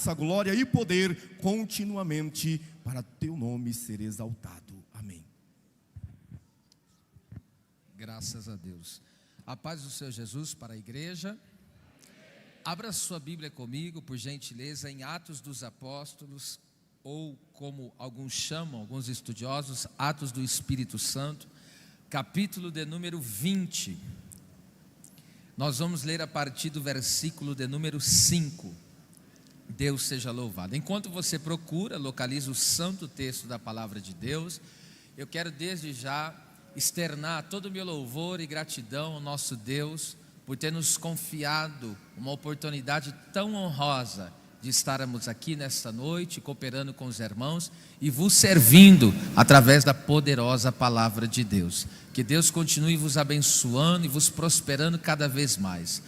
graça, glória e poder continuamente para teu nome ser exaltado. Amém. Graças a Deus. A paz do Senhor Jesus para a igreja. Abra sua Bíblia comigo, por gentileza, em Atos dos Apóstolos, ou como alguns chamam, alguns estudiosos, Atos do Espírito Santo, capítulo de número 20. Nós vamos ler a partir do versículo de número 5. Deus seja louvado. Enquanto você procura, localiza o santo texto da palavra de Deus, eu quero desde já externar todo o meu louvor e gratidão ao nosso Deus por ter nos confiado uma oportunidade tão honrosa de estarmos aqui nesta noite, cooperando com os irmãos e vos servindo através da poderosa palavra de Deus. Que Deus continue vos abençoando e vos prosperando cada vez mais.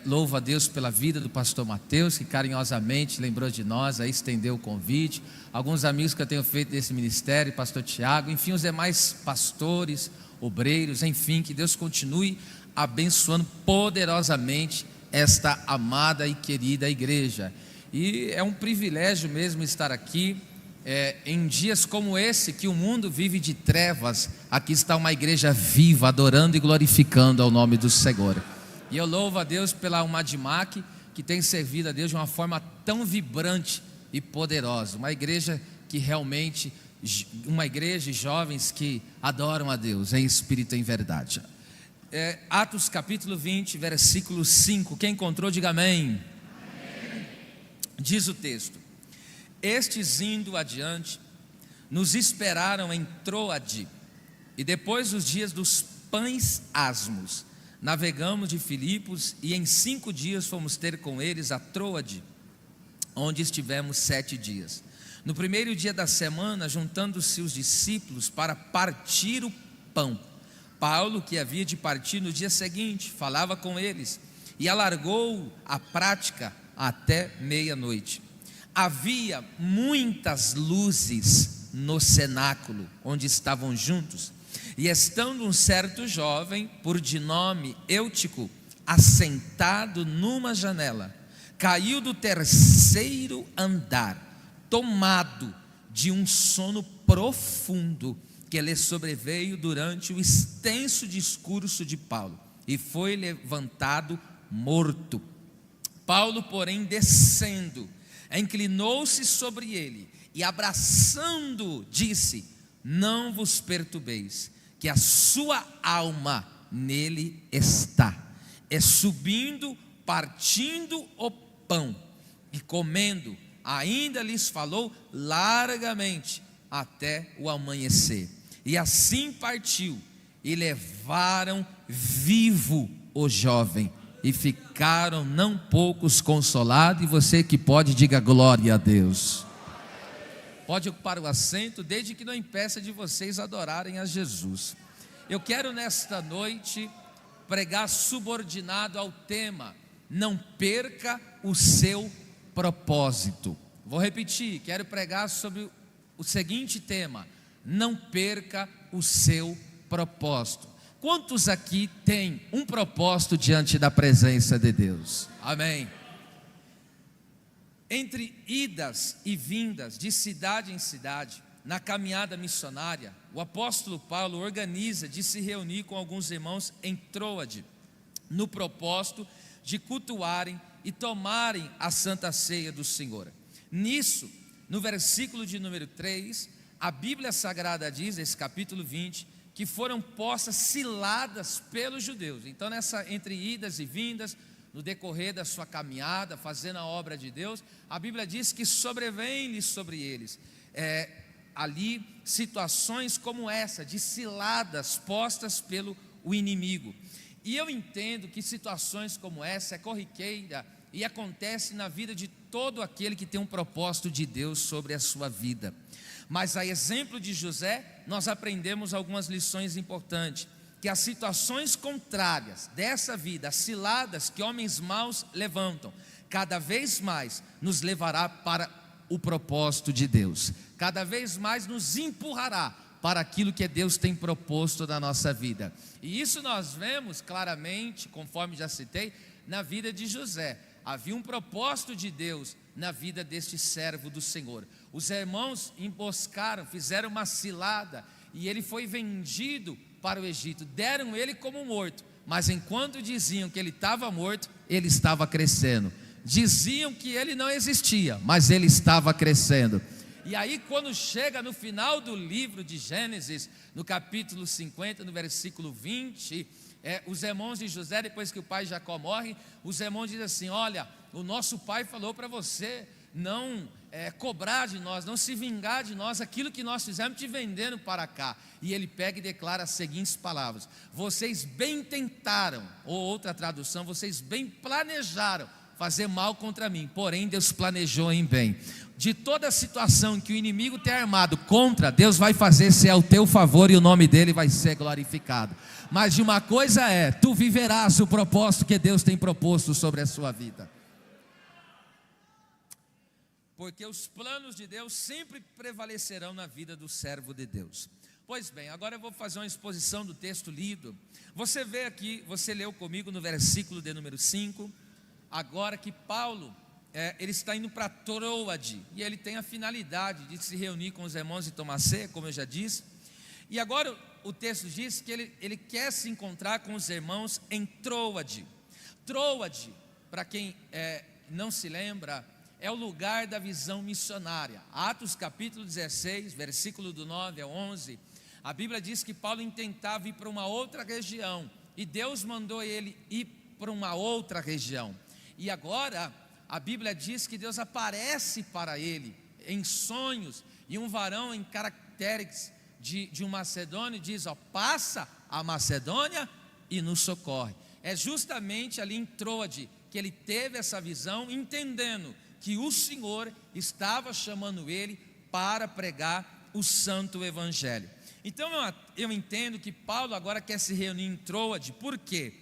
Louvo a Deus pela vida do pastor Mateus, que carinhosamente lembrou de nós, aí estendeu o convite. Alguns amigos que eu tenho feito desse ministério, pastor Tiago, enfim, os demais pastores, obreiros, enfim, que Deus continue abençoando poderosamente esta amada e querida igreja. E é um privilégio mesmo estar aqui, em dias como esse, que o mundo vive de trevas. Aqui está uma igreja viva, adorando e glorificando ao nome do Senhor. E eu louvo a Deus pela Umadimac, que tem servido a Deus de uma forma tão vibrante e poderosa. Uma igreja que realmente, uma igreja de jovens que adoram a Deus em espírito e em verdade. Atos capítulo 20, versículo 5. Quem encontrou, diga amém. Amém. Diz o texto: estes indo adiante, nos esperaram em Troade, e depois dos dias dos pães asmos, navegamos de Filipos, e em 5 dias fomos ter com eles a Troade, onde estivemos 7 dias. No primeiro dia da semana, juntando-se os discípulos para partir o pão, Paulo, que havia de partir no dia seguinte, falava com eles e alargou a prática até meia-noite. Havia muitas luzes no cenáculo onde estavam juntos, e estando um certo jovem, por de nome Eutico, assentado numa janela, caiu do 3º andar, tomado de um sono profundo que lhe sobreveio durante o extenso discurso de Paulo, e foi levantado morto. Paulo, porém, descendo, inclinou-se sobre ele e, abraçando-o, disse: não vos perturbeis, que a sua alma nele está. E subindo, partindo o pão e comendo, ainda lhes falou largamente até o amanhecer. E assim partiu, e levaram vivo o jovem, e ficaram não poucos consolados. E você que pode, diga glória a Deus. Pode ocupar o assento, desde que não impeça de vocês adorarem a Jesus. Eu quero nesta noite pregar subordinado ao tema: não perca o seu propósito. Vou repetir, quero pregar sobre o seguinte tema: não perca o seu propósito. Quantos aqui têm um propósito diante da presença de Deus? Amém. Entre idas e vindas de cidade em cidade, na caminhada missionária, o apóstolo Paulo organiza de se reunir com alguns irmãos em Troade, no propósito de cultuarem e tomarem a Santa Ceia do Senhor. Nisso, no versículo de número 3, a Bíblia Sagrada diz, esse capítulo 20, que foram postas ciladas pelos judeus. Então, entre idas e vindas, no decorrer da sua caminhada, fazendo a obra de Deus, a Bíblia diz que sobrevém-lhes sobre eles ali situações como essa, de ciladas postas pelo inimigo. E eu entendo que situações como essa é corriqueira e acontece na vida de todo aquele que tem um propósito de Deus sobre a sua vida. Mas a exemplo de José, nós aprendemos algumas lições importantes, que as situações contrárias dessa vida, as ciladas que homens maus levantam, cada vez mais nos levará para o propósito de Deus, cada vez mais nos empurrará para aquilo que Deus tem proposto na nossa vida. E isso nós vemos claramente, conforme já citei, na vida de José. Havia um propósito de Deus na vida deste servo do Senhor. Os irmãos emboscaram, fizeram uma cilada, e ele foi vendido para o Egito. Deram ele como morto, mas enquanto diziam que ele estava morto, ele estava crescendo. Diziam que ele não existia, mas ele estava crescendo. E aí, quando chega no final do livro de Gênesis, no capítulo 50, no versículo 20, os irmãos de José, depois que o pai Jacó morre, os irmãos dizem assim: olha, o nosso pai falou para você não cobrar de nós, não se vingar de nós, aquilo que nós fizemos te vendendo para cá. E ele pega e declara as seguintes palavras: vocês bem tentaram, ou outra tradução, vocês bem planejaram fazer mal contra mim, porém Deus planejou em bem. De toda a situação que o inimigo tem armado contra, Deus vai fazer ser ao teu favor e o nome dele vai ser glorificado. Mas de uma coisa tu viverás o propósito que Deus tem proposto sobre a sua vida. Porque os planos de Deus sempre prevalecerão na vida do servo de Deus. Pois bem, agora eu vou fazer uma exposição do texto lido. Você vê aqui, você leu comigo no versículo de número 5, agora que Paulo, ele está indo para Troade, e ele tem a finalidade de se reunir com os irmãos e tomar ceia, como eu já disse. E agora o texto diz que ele quer se encontrar com os irmãos em Troade. Troade, para quem não se lembra, é o lugar da visão missionária. Atos capítulo 16, versículo do 9 ao 11, a Bíblia diz que Paulo intentava ir para uma outra região, e Deus mandou ele ir para uma outra região. E agora a Bíblia diz que Deus aparece para ele em sonhos, e um varão em caracteres de um macedônio diz: passa a Macedônia e nos socorre. É justamente ali em Troade que ele teve essa visão, entendendo que o Senhor estava chamando ele para pregar o santo evangelho. Então eu entendo que Paulo agora quer se reunir em Troade. Por quê?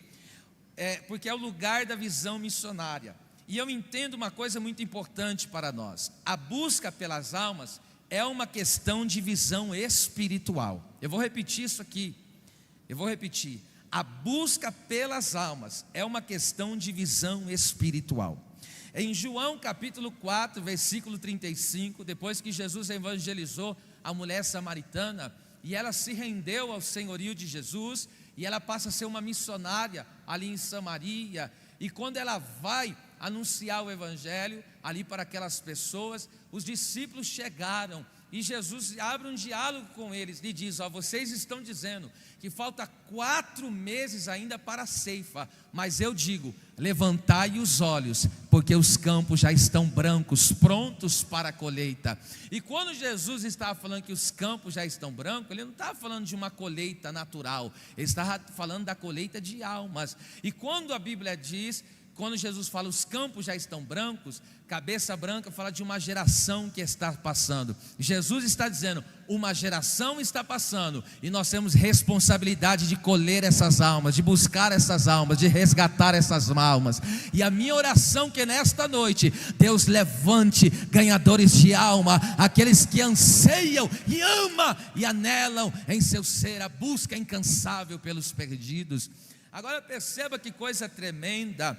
Porque é o lugar da visão missionária. E eu entendo uma coisa muito importante para nós: a busca pelas almas é uma questão de visão espiritual. Eu vou repetir isso aqui, a busca pelas almas é uma questão de visão espiritual. Em João capítulo 4, versículo 35, depois que Jesus evangelizou a mulher samaritana, e ela se rendeu ao senhorio de Jesus, e ela passa a ser uma missionária ali em Samaria, e quando ela vai anunciar o evangelho ali para aquelas pessoas, os discípulos chegaram, e Jesus abre um diálogo com eles, e diz: vocês estão dizendo que falta 4 meses ainda para a ceifa, mas eu digo, levantai os olhos, porque os campos já estão brancos, prontos para a colheita. E quando Jesus estava falando que os campos já estão brancos, ele não estava falando de uma colheita natural, ele estava falando da colheita de almas. E quando a Bíblia diz, quando Jesus fala os campos já estão brancos, cabeça branca fala de uma geração que está passando. Jesus está dizendo, uma geração está passando, e nós temos responsabilidade de colher essas almas, de buscar essas almas, de resgatar essas almas. E a minha oração é que nesta noite Deus levante ganhadores de alma, aqueles que anseiam e amam e anelam em seu ser a busca incansável pelos perdidos. Agora perceba que coisa tremenda,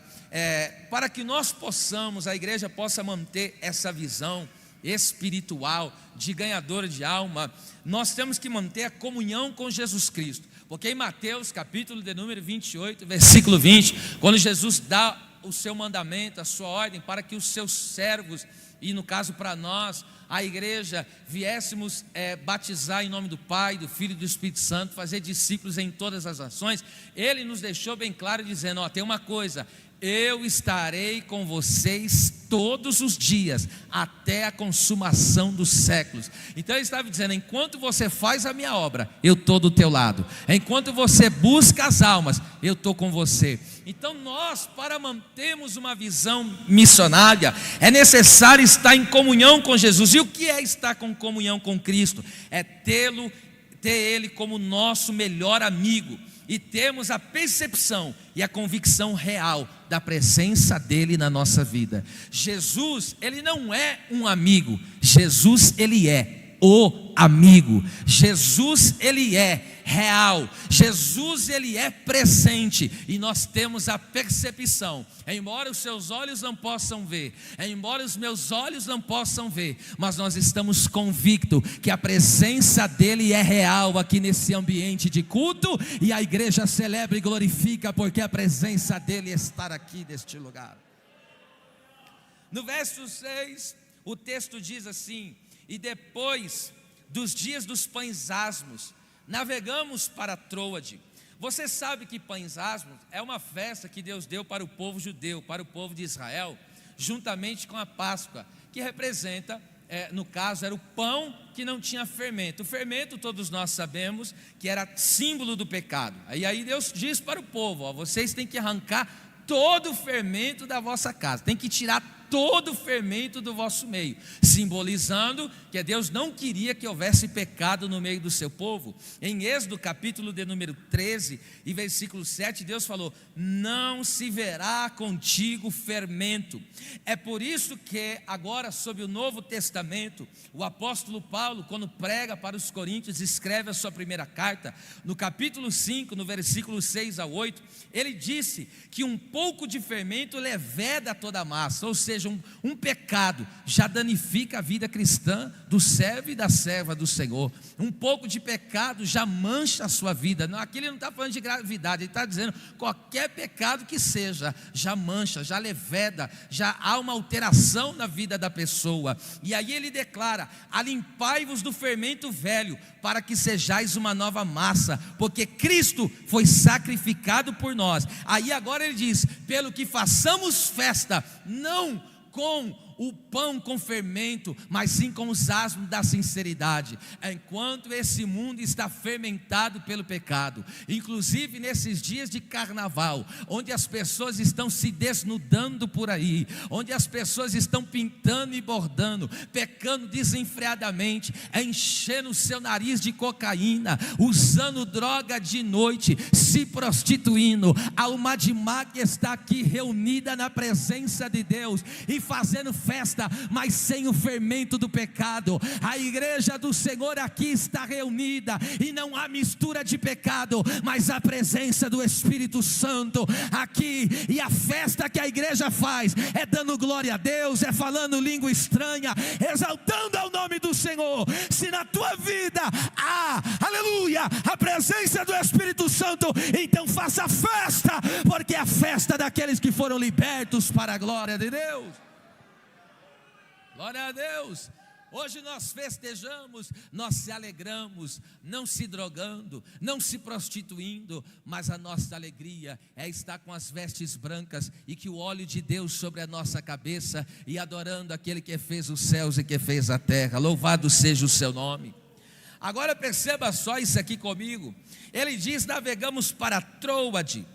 para que nós possamos, a igreja possa manter essa visão espiritual de ganhador de alma, nós temos que manter a comunhão com Jesus Cristo. Porque em Mateus capítulo de número 28, versículo 20, quando Jesus dá o seu mandamento, a sua ordem, para que os seus servos, e no caso para nós, a igreja, viéssemos batizar em nome do Pai, do Filho e do Espírito Santo, fazer discípulos em todas as nações, ele nos deixou bem claro dizendo, tem uma coisa: eu estarei com vocês todos os dias, até a consumação dos séculos. Então ele estava dizendo, enquanto você faz a minha obra, eu estou do teu lado. Enquanto você busca as almas, eu estou com você. Então nós, para mantermos uma visão missionária, é necessário estar em comunhão com Jesus. E o que é estar com comunhão com Cristo? É ter Ele como nosso melhor amigo, e temos a percepção e a convicção real da presença dele na nossa vida. Jesus, ele não é um amigo, Jesus, ele é o amigo. Jesus, ele é real. Jesus, ele é presente. E nós temos a percepção, embora os seus olhos não possam ver, embora os meus olhos não possam ver, mas nós estamos convictos que a presença dele é real aqui nesse ambiente de culto, e a igreja celebra e glorifica porque a presença dele está aqui neste lugar. No verso 6, o texto diz assim: e depois dos dias dos pães asmos, navegamos para Troade. Você sabe que pães asmos é uma festa que Deus deu para o povo judeu, para o povo de Israel, juntamente com a Páscoa, que representa, no caso, era o pão que não tinha fermento. O fermento, todos nós sabemos, que era símbolo do pecado. Aí Deus diz para o povo: ó, vocês têm que arrancar todo o fermento da vossa casa, tem que tirar todo o fermento do vosso meio, simbolizando que Deus não queria que houvesse pecado no meio do seu povo. Em Êxodo capítulo de número 13 e versículo 7, Deus falou: não se verá contigo fermento. É por isso que agora, sob o Novo Testamento, o apóstolo Paulo, quando prega para os coríntios, escreve a sua primeira carta, no capítulo 5, no versículo 6 a 8, ele disse que um pouco de fermento leveda toda a massa, ou seja, um pecado já danifica a vida cristã do servo e da serva do Senhor. Um pouco de pecado já mancha a sua vida. Não, aqui ele não está falando de gravidade, ele está dizendo qualquer pecado que seja, já mancha, já leveda, já há uma alteração na vida da pessoa. E aí ele declara: alimpai-vos do fermento velho, para que sejais uma nova massa, porque Cristo foi sacrificado por nós. Aí agora ele diz: pelo que façamos festa, não com o pão com fermento, mas sim com os asmos da sinceridade. Enquanto esse mundo está fermentado pelo pecado, inclusive nesses dias de carnaval, onde as pessoas estão se desnudando por aí, onde as pessoas estão pintando e bordando, pecando desenfreadamente, enchendo o seu nariz de cocaína, usando droga de noite, se prostituindo, a alma de má que está aqui reunida na presença de Deus e fazendo festa, mas sem o fermento do pecado. A igreja do Senhor aqui está reunida e não há mistura de pecado, mas a presença do Espírito Santo aqui. E a festa que a igreja faz é dando glória a Deus, é falando língua estranha, exaltando ao nome do Senhor. Se na tua vida há, aleluia, a presença do Espírito Santo, então faça festa, porque é a festa daqueles que foram libertos para a glória de Deus. Glória a Deus. Hoje nós festejamos, nós se alegramos, não se drogando, não se prostituindo, mas a nossa alegria é estar com as vestes brancas e que o óleo de Deus sobre a nossa cabeça, e adorando aquele que fez os céus e que fez a terra. Louvado seja o seu nome. Agora perceba só isso aqui comigo. Ele diz: navegamos para Troade.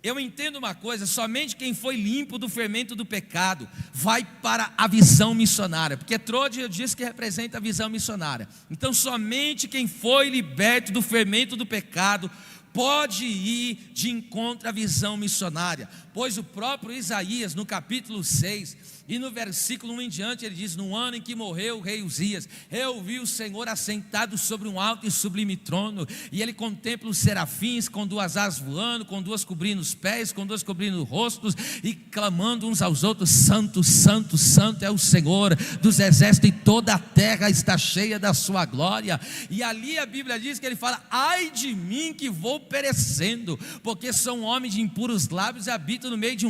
Eu entendo uma coisa: somente quem foi limpo do fermento do pecado vai para a visão missionária, porque Troade eu disse que representa a visão missionária. Então somente quem foi liberto do fermento do pecado pode ir de encontro à visão missionária, pois o próprio Isaías, no capítulo 6 e no versículo 1 em diante, ele diz: no ano em que morreu o rei Uzias, eu vi o Senhor assentado sobre um alto e sublime trono, e ele contempla os serafins com duas asas voando, com duas cobrindo os pés, com duas cobrindo os rostos, e clamando uns aos outros: santo, santo, santo é o Senhor dos exércitos, e toda a terra está cheia da sua glória. E ali a Bíblia diz que ele fala: ai de mim que vou perecendo, porque sou um homem de impuros lábios e habito no meio de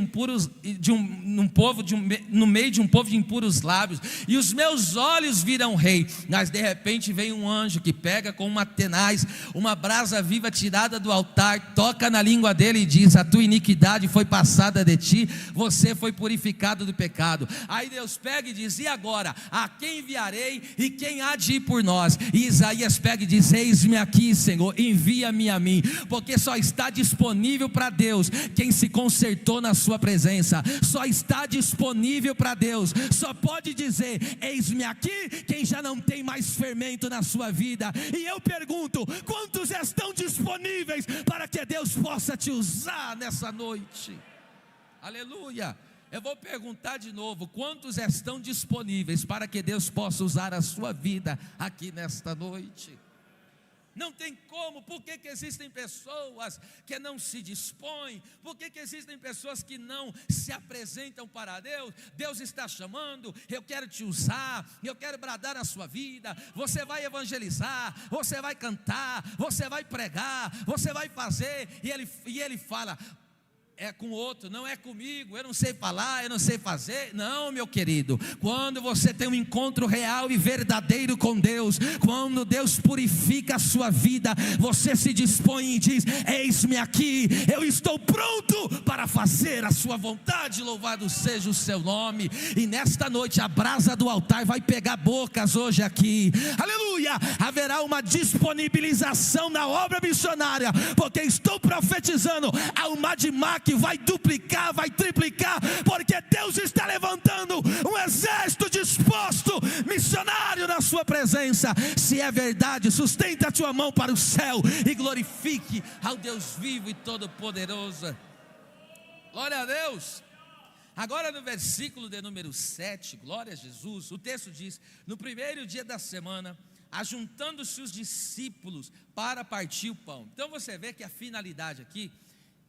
no meio de um povo de impuros lábios, e os meus olhos viram o rei. Mas de repente vem um anjo que pega com uma tenaz, uma brasa viva tirada do altar, toca na língua dele e diz: a tua iniquidade foi passada de ti, você foi purificado do pecado. Aí Deus pega e diz: e agora? A quem enviarei e quem há de ir por nós? E Isaías pega e diz: eis-me aqui, Senhor, envia-me a mim, porque só está disponível para Deus quem se consertou na sua presença. Só está disponível para Deus, só pode dizer: eis-me aqui, quem já não tem mais fermento na sua vida. E eu pergunto: quantos estão disponíveis para que Deus possa te usar nessa noite? Aleluia. Eu vou perguntar de novo: quantos estão disponíveis para que Deus possa usar a sua vida aqui nesta noite? Não tem como. Por que existem pessoas que não se dispõem? Por que existem pessoas que não se apresentam para Deus? Deus está chamando, eu quero te usar, eu quero bradar a sua vida. Você vai evangelizar, você vai cantar, você vai pregar, você vai fazer. E ele fala: é com outro, não é comigo, eu não sei falar, eu não sei fazer. Não, meu querido, quando você tem um encontro real e verdadeiro com Deus, quando Deus purifica a sua vida, você se dispõe e diz: eis-me aqui, eu estou pronto para fazer a sua vontade, louvado seja o seu nome. E nesta noite a brasa do altar vai pegar bocas hoje aqui, aleluia. Haverá uma disponibilização na obra missionária, porque estou profetizando a uma de que vai duplicar, vai triplicar, porque Deus está levantando um exército disposto, missionário na sua presença. Se é verdade, sustenta a tua mão para o céu e glorifique ao Deus vivo e todo-poderoso. Glória a Deus. Agora no versículo de número 7, glória a Jesus, o texto diz: no primeiro dia da semana, ajuntando-se os discípulos para partir o pão. Então você vê que a finalidade aqui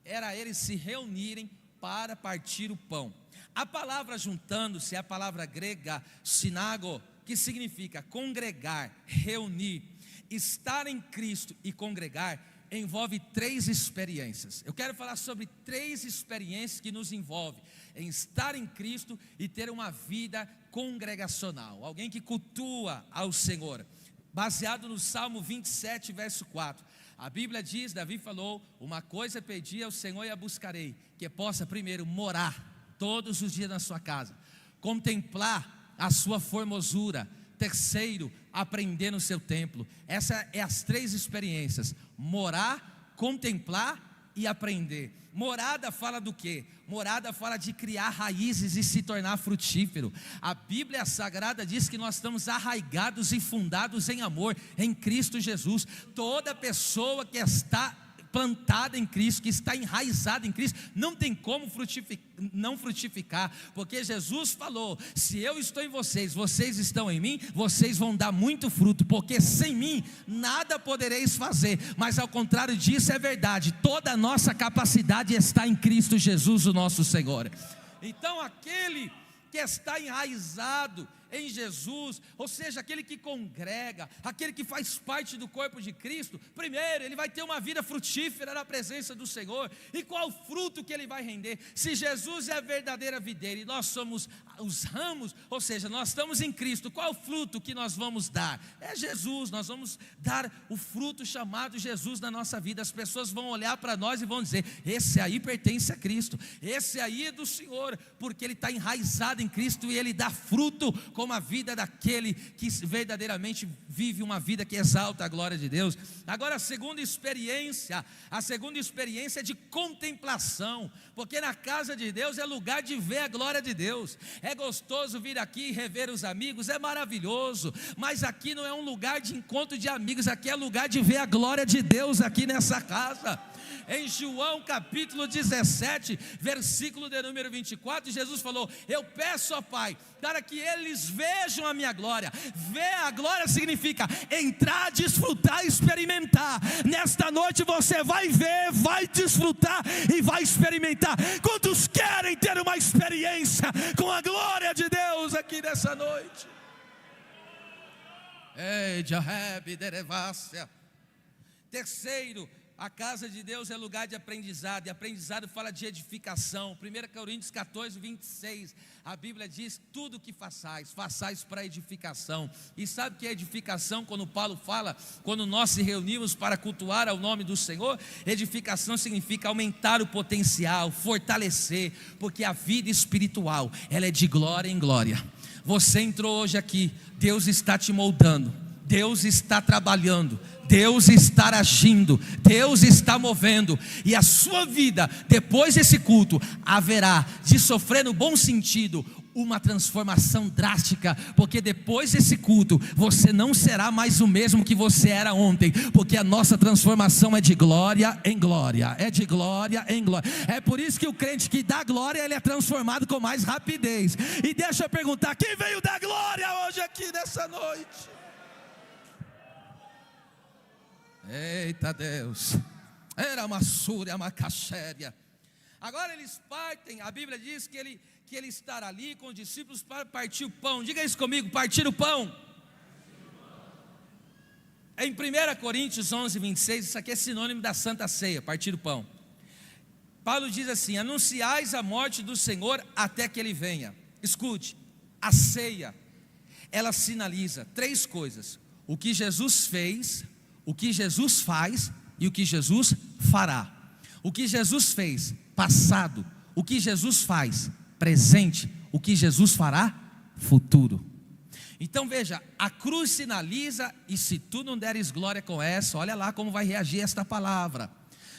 era eles se reunirem para partir o pão. A palavra juntando-se é a palavra grega synago, que significa congregar, reunir. Estar em Cristo e congregar envolve 3 experiências. Eu quero falar sobre 3 experiências que nos envolvem em estar em Cristo e ter uma vida congregacional, alguém que cultua ao Senhor. Baseado no Salmo 27, verso 4. A Bíblia diz, Davi falou: uma coisa pedi ao Senhor e a buscarei, que possa primeiro morar todos os dias na sua casa, contemplar a sua formosura, terceiro, aprender no seu templo. Essa é as 3 experiências: morar, contemplar e aprender. Morada fala do quê? Morada fala de criar raízes e se tornar frutífero. A Bíblia Sagrada diz que nós estamos arraigados e fundados em amor em Cristo Jesus. Toda pessoa que está plantada em Cristo, que está enraizada em Cristo, não tem como não frutificar, porque Jesus falou: se eu estou em vocês, vocês estão em mim, vocês vão dar muito fruto, porque sem mim nada podereis fazer. Mas ao contrário disso, é verdade, toda a nossa capacidade está em Cristo Jesus, o nosso Senhor. Então aquele que está enraizado em Jesus, ou seja, aquele que congrega, aquele que faz parte do corpo de Cristo, primeiro ele vai ter uma vida frutífera na presença do Senhor. E qual fruto que ele vai render? Se Jesus é a verdadeira videira e nós somos os ramos, ou seja, nós estamos em Cristo, qual fruto que nós vamos dar? É Jesus. Nós vamos dar o fruto chamado Jesus na nossa vida. As pessoas vão olhar para nós e vão dizer: esse aí pertence a Cristo, esse aí é do Senhor, porque ele está enraizado em Cristo e ele dá fruto, como a vida daquele que verdadeiramente vive uma vida que exalta a glória de Deus. Agora a segunda experiência é de contemplação, porque na casa de Deus é lugar de ver a glória de Deus. É gostoso vir aqui e rever os amigos, é maravilhoso, mas aqui não é um lugar de encontro de amigos, aqui é lugar de ver a glória de Deus aqui nessa casa. Em João capítulo 17, versículo de número 24, Jesus falou: eu peço ao Pai para que eles vejam a minha glória. Ver a glória significa entrar, desfrutar, experimentar. Nesta noite você vai ver, vai desfrutar e vai experimentar. Quantos querem ter uma experiência com a glória de Deus aqui nessa noite? Ei, Jaheb, Derevácia. Terceiro, a casa de Deus é lugar de aprendizado, e aprendizado fala de edificação. 1 Coríntios 14, 26, a Bíblia diz: tudo que façais para edificação. E sabe o que é edificação? Quando Paulo fala, quando nós se reunimos para cultuar ao nome do Senhor, edificação significa aumentar o potencial, fortalecer, porque a vida espiritual, ela é de glória em glória. Você entrou hoje aqui, Deus está te moldando, Deus está trabalhando, Deus está agindo, Deus está movendo, e a sua vida, depois desse culto, haverá de sofrer no bom sentido uma transformação drástica, porque depois desse culto, você não será mais o mesmo que você era ontem, porque a nossa transformação é de glória em glória, é de glória em glória. É por isso que o crente que dá glória, ele é transformado com mais rapidez. E deixa eu perguntar, quem veio dar glória hoje aqui nessa noite? Eita Deus, era uma súria, uma cachéria. Agora eles partem, a Bíblia diz que ele estará ali com os discípulos para partir o pão. Diga isso comigo, partir o pão. Em 1 Coríntios 11, 26, isso aqui é sinônimo da Santa Ceia, partir o pão. Paulo diz assim: anunciais a morte do Senhor até que Ele venha. Escute, a ceia, ela sinaliza 3 coisas: o que Jesus fez, o que Jesus faz e o que Jesus fará. O que Jesus fez, passado. O que Jesus faz, presente. O que Jesus fará, futuro. Então veja, a cruz sinaliza, e se tu não deres glória com essa, olha lá como vai reagir esta palavra.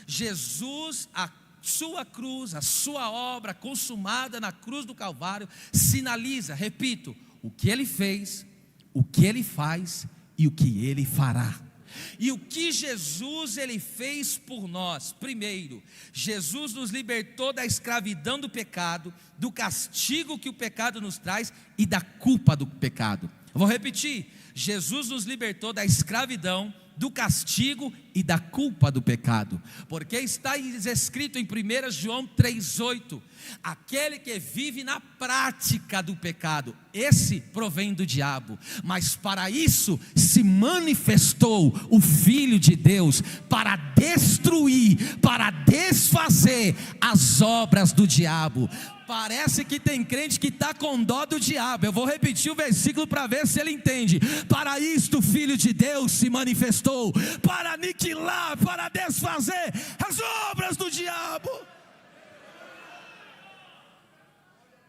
Jesus, a sua cruz, a sua obra consumada na cruz do Calvário, sinaliza, repito, o que Ele fez, o que Ele faz e o que Ele fará. E o que Jesus Ele fez por nós? Primeiro, Jesus nos libertou da escravidão do pecado, do castigo que o pecado nos traz e da culpa do pecado. Eu vou repetir: Jesus nos libertou da escravidão, do castigo e da culpa do pecado, porque está escrito em 1 João 3,8: aquele que vive na prática do pecado, esse provém do diabo, mas para isso se manifestou o Filho de Deus, para destruir, para desfazer as obras do diabo. Parece que tem crente que está com dó do diabo. Eu vou repetir o versículo para ver se ele entende. Para isto o Filho de Deus se manifestou, para aniquilar, para desfazer as obras do diabo.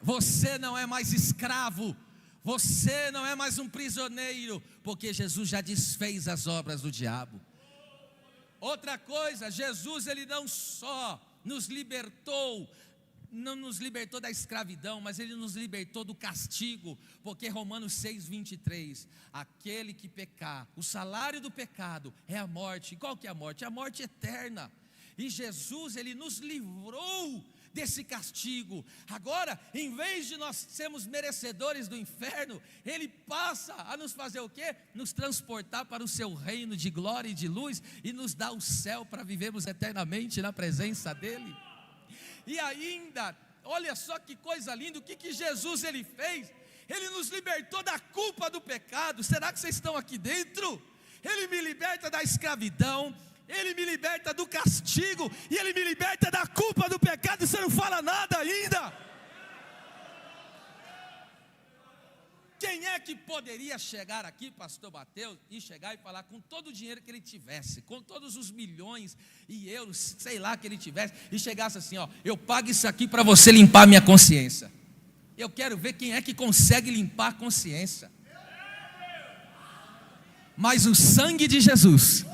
Você não é mais escravo, você não é mais um prisioneiro, porque Jesus já desfez as obras do diabo. Outra coisa, Jesus Ele não só nos libertou, não nos libertou da escravidão, mas Ele nos libertou do castigo, porque Romanos 6,23, aquele que pecar, o salário do pecado é a morte. E qual que é a morte? A morte eterna. E Jesus, Ele nos livrou desse castigo. Agora, em vez de nós sermos merecedores do inferno, Ele passa a nos fazer o quê? Nos transportar para o seu reino de glória e de luz, e nos dá o céu para vivermos eternamente na presença dEle. E ainda, olha só que coisa linda, o que Jesus Ele fez? Ele nos libertou da culpa do pecado. Será que vocês estão aqui dentro? Ele me liberta da escravidão, Ele me liberta do castigo, e Ele me liberta da culpa do pecado. E você não fala nada ainda. Quem é que poderia chegar aqui, pastor Mateus, e chegar e falar com todo o dinheiro que ele tivesse, com todos os milhões e euros, sei lá, que ele tivesse, e chegasse assim: ó, eu pago isso aqui para você limpar a minha consciência. Eu quero ver quem é que consegue limpar a consciência. Mas o sangue de Jesus.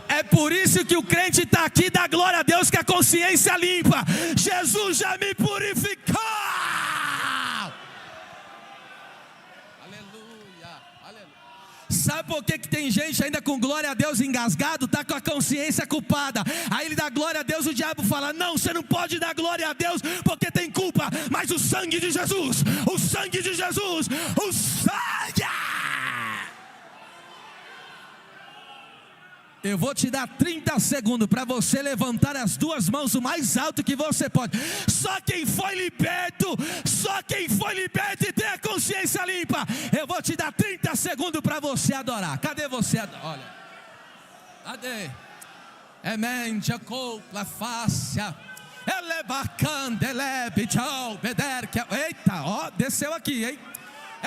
É por isso que o crente está aqui, dá glória a Deus, que a consciência limpa. Jesus já me purificou. Sabe por que tem gente ainda com glória a Deus engasgado? Está com a consciência culpada. Aí ele dá glória a Deus, o diabo fala: não, você não pode dar glória a Deus porque tem culpa. Mas o sangue de Jesus, o sangue de Jesus, o sangue. Eu vou te dar 30 segundos para você levantar as duas mãos o mais alto que você pode. Só quem foi liberto e tem a consciência limpa. Eu vou te dar 30 segundos para você adorar. Cadê você? Olha. Cadê? Amém. Jacob, la fácia. Ele bacana, ele bichou, bederque. Eita, ó, desceu aqui, hein?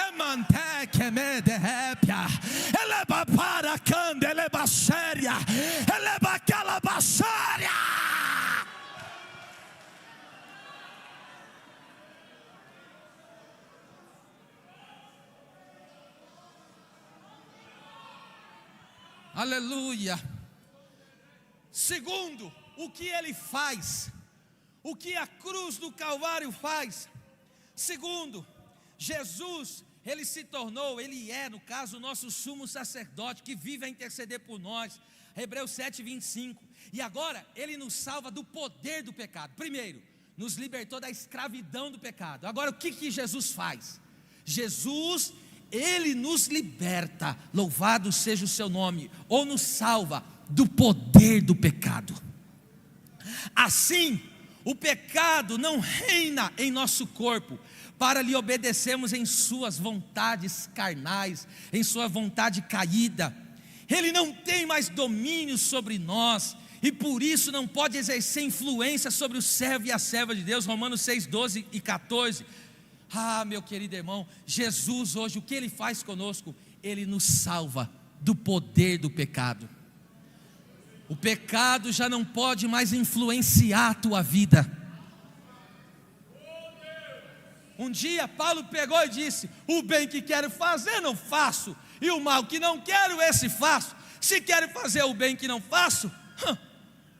Emanteque me derrepia, eleba para cande, eleba séria, eleba calabassária. Aleluia. Segundo, o que ele faz? o que a cruz do Calvário faz. Segundo, Jesus, ele se tornou, ele é, no caso, o nosso sumo sacerdote, que vive a interceder por nós. Hebreus 7:25. E agora, ele nos salva do poder do pecado. Primeiro, nos libertou da escravidão do pecado. Agora, o que Jesus faz? Jesus, ele nos liberta, louvado seja o seu nome, ou nos salva do poder do pecado. Assim, o pecado não reina em nosso corpo, para lhe obedecermos em suas vontades carnais, em sua vontade caída. Ele não tem mais domínio sobre nós, e por isso não pode exercer influência sobre o servo e a serva de Deus. Romanos 6:12 e 14. Meu querido irmão, Jesus hoje, o que ele faz conosco? Ele nos salva do poder do pecado. O pecado já não pode mais influenciar a tua vida. Um dia Paulo pegou e disse: o bem que quero fazer não faço, e o mal que não quero, esse faço. Se quero fazer o bem que não faço,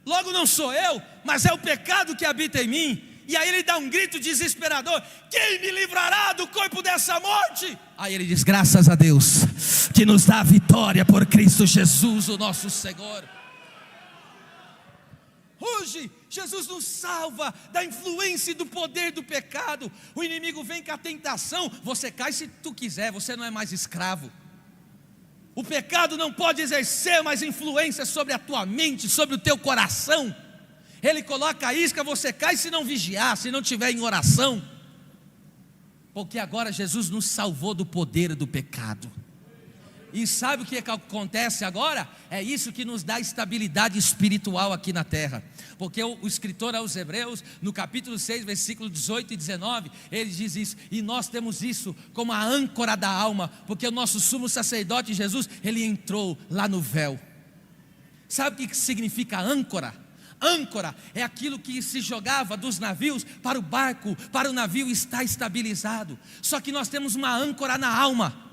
logo não sou eu, mas é o pecado que habita em mim. E aí ele dá um grito desesperador: quem me livrará do corpo dessa morte? Aí ele diz: graças a Deus, que nos dá a vitória por Cristo Jesus, o nosso Senhor. Hoje, Jesus nos salva da influência e do poder do pecado. O inimigo vem com a tentação, você cai se tu quiser, você não é mais escravo. O pecado não pode exercer mais influência sobre a tua mente, sobre o teu coração. Ele coloca a isca, você cai se não vigiar, se não estiver em oração. Porque agora Jesus nos salvou do poder do pecado. E sabe o que acontece agora? É isso que nos dá estabilidade espiritual aqui na terra. Porque o escritor aos Hebreus, no capítulo 6, versículo 18 e 19, ele diz isso: e nós temos isso como a âncora da alma, porque o nosso sumo sacerdote Jesus, ele entrou lá no véu. Sabe o que significa âncora? Âncora é aquilo que se jogava dos navios para o barco, para o navio estar estabilizado. Só que nós temos uma âncora na alma.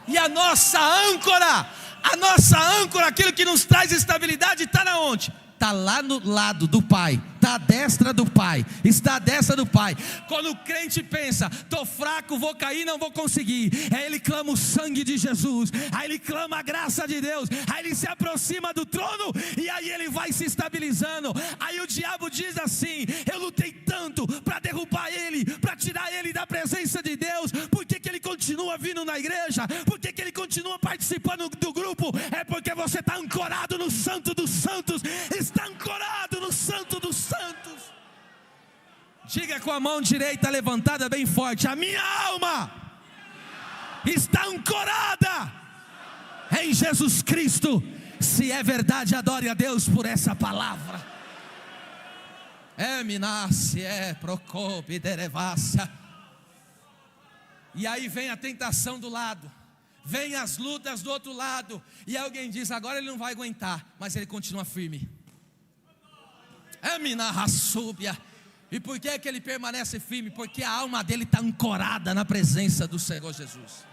E a nossa âncora, aquilo que nos traz estabilidade, está na onde? Está lá no lado do Pai, está à destra do Pai, está à destra do Pai. Quando o crente pensa: estou fraco, vou cair, não vou conseguir, aí ele clama o sangue de Jesus, aí ele clama a graça de Deus, aí ele se aproxima do trono, e aí ele vai se estabilizando. Aí o diabo diz assim: eu lutei tanto para derrubar ele, para tirar ele da presença de Deus, por que ele continua vindo na igreja? Por que ele continua participando do grupo? É porque você está ancorado no Santo dos Santos, está ancorado no Santo dos Santos. Diga com a mão direita levantada bem forte: a minha alma está ancorada em Jesus Cristo. Se é verdade, adore a Deus por essa palavra. E aí vem a tentação do lado, vem as lutas do outro lado, e alguém diz: agora ele não vai aguentar, mas ele continua firme. E por que ele permanece firme? Porque a alma dele está ancorada na presença do Senhor Jesus.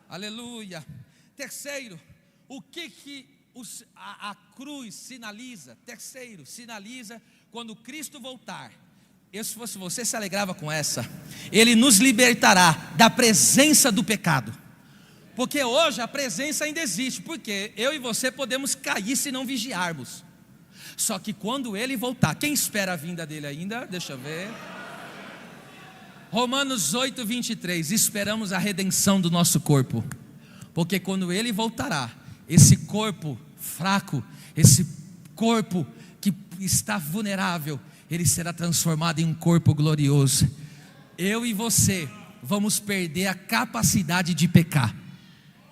Aleluia. Terceiro, o que a cruz sinaliza? Terceiro, sinaliza quando Cristo voltar. Eu, se fosse você, se alegrava com essa: ele nos libertará da presença do pecado. Porque hoje a presença ainda existe, porque eu e você podemos cair se não vigiarmos. Só que quando ele voltar, quem espera a vinda dele ainda? Deixa eu ver. Romanos 8:23, esperamos a redenção do nosso corpo. Porque quando ele voltará, esse corpo fraco, esse corpo que está vulnerável, ele será transformado em um corpo glorioso. Eu e você vamos perder a capacidade de pecar.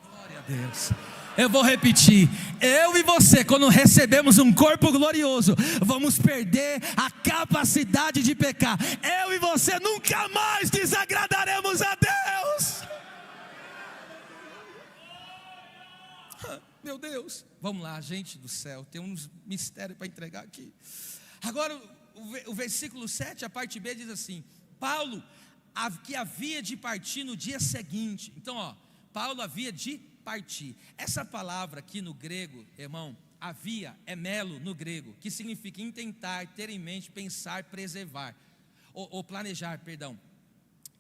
Glória a Deus. Eu vou repetir: eu e você, quando recebemos um corpo glorioso, vamos perder a capacidade de pecar. Eu e você nunca mais desagradaremos a Deus. Meu Deus, vamos lá, gente do céu, tem uns mistérios para entregar aqui. Agora o versículo 7, a parte B diz assim: Paulo, que havia de partir no dia seguinte. Então Paulo havia de partir. Essa palavra aqui no grego, irmão, Havia é melo no grego, que significa intentar, ter em mente, pensar, preservar, ou planejar, perdão.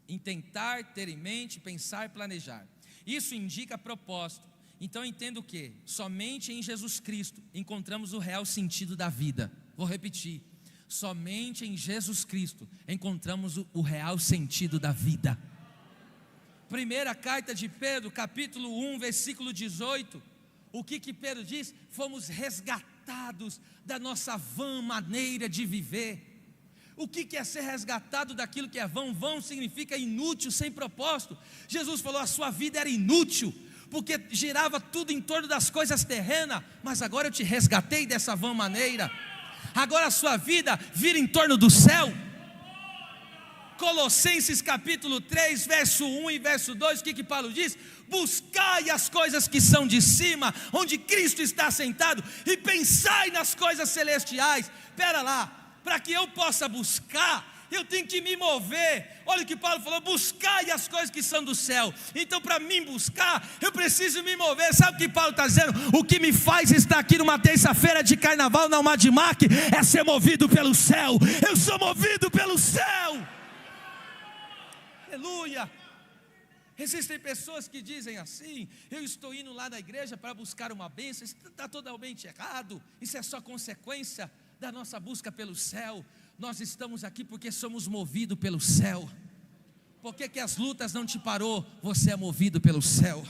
Intentar, ter em mente, pensar, planejar. Isso indica propósito. Então entenda o que? Somente em Jesus Cristo encontramos o real sentido da vida. Vou repetir. Somente em Jesus Cristo encontramos o real sentido da vida. Primeira carta de Pedro, capítulo 1, versículo 18. O que Pedro diz? Fomos resgatados da nossa vã maneira de viver. O que é ser resgatado daquilo que é vão? Vão significa inútil, sem propósito. Jesus falou: a sua vida era inútil, porque girava tudo em torno das coisas terrenas, mas agora eu te resgatei dessa vã maneira. Agora a sua vida vira em torno do céu. Colossenses capítulo 3, verso 1 e verso 2, o que Paulo diz? Buscai as coisas que são de cima, onde Cristo está sentado, e pensai nas coisas celestiais. Espera lá, para que eu possa buscar, eu tenho que me mover. Olha o que Paulo falou: buscai as coisas que são do céu. Então para mim buscar, eu preciso me mover. Sabe o que Paulo está dizendo? O que me faz estar aqui numa terça-feira de carnaval na Almadimac é ser movido pelo céu. Eu sou movido pelo céu. Aleluia. Existem pessoas que dizem assim: eu estou indo lá na igreja para buscar uma bênção. Isso está totalmente errado. Isso é só consequência da nossa busca pelo céu. Nós estamos aqui porque somos movidos pelo céu. Por que as lutas não te parou? Você é movido pelo céu.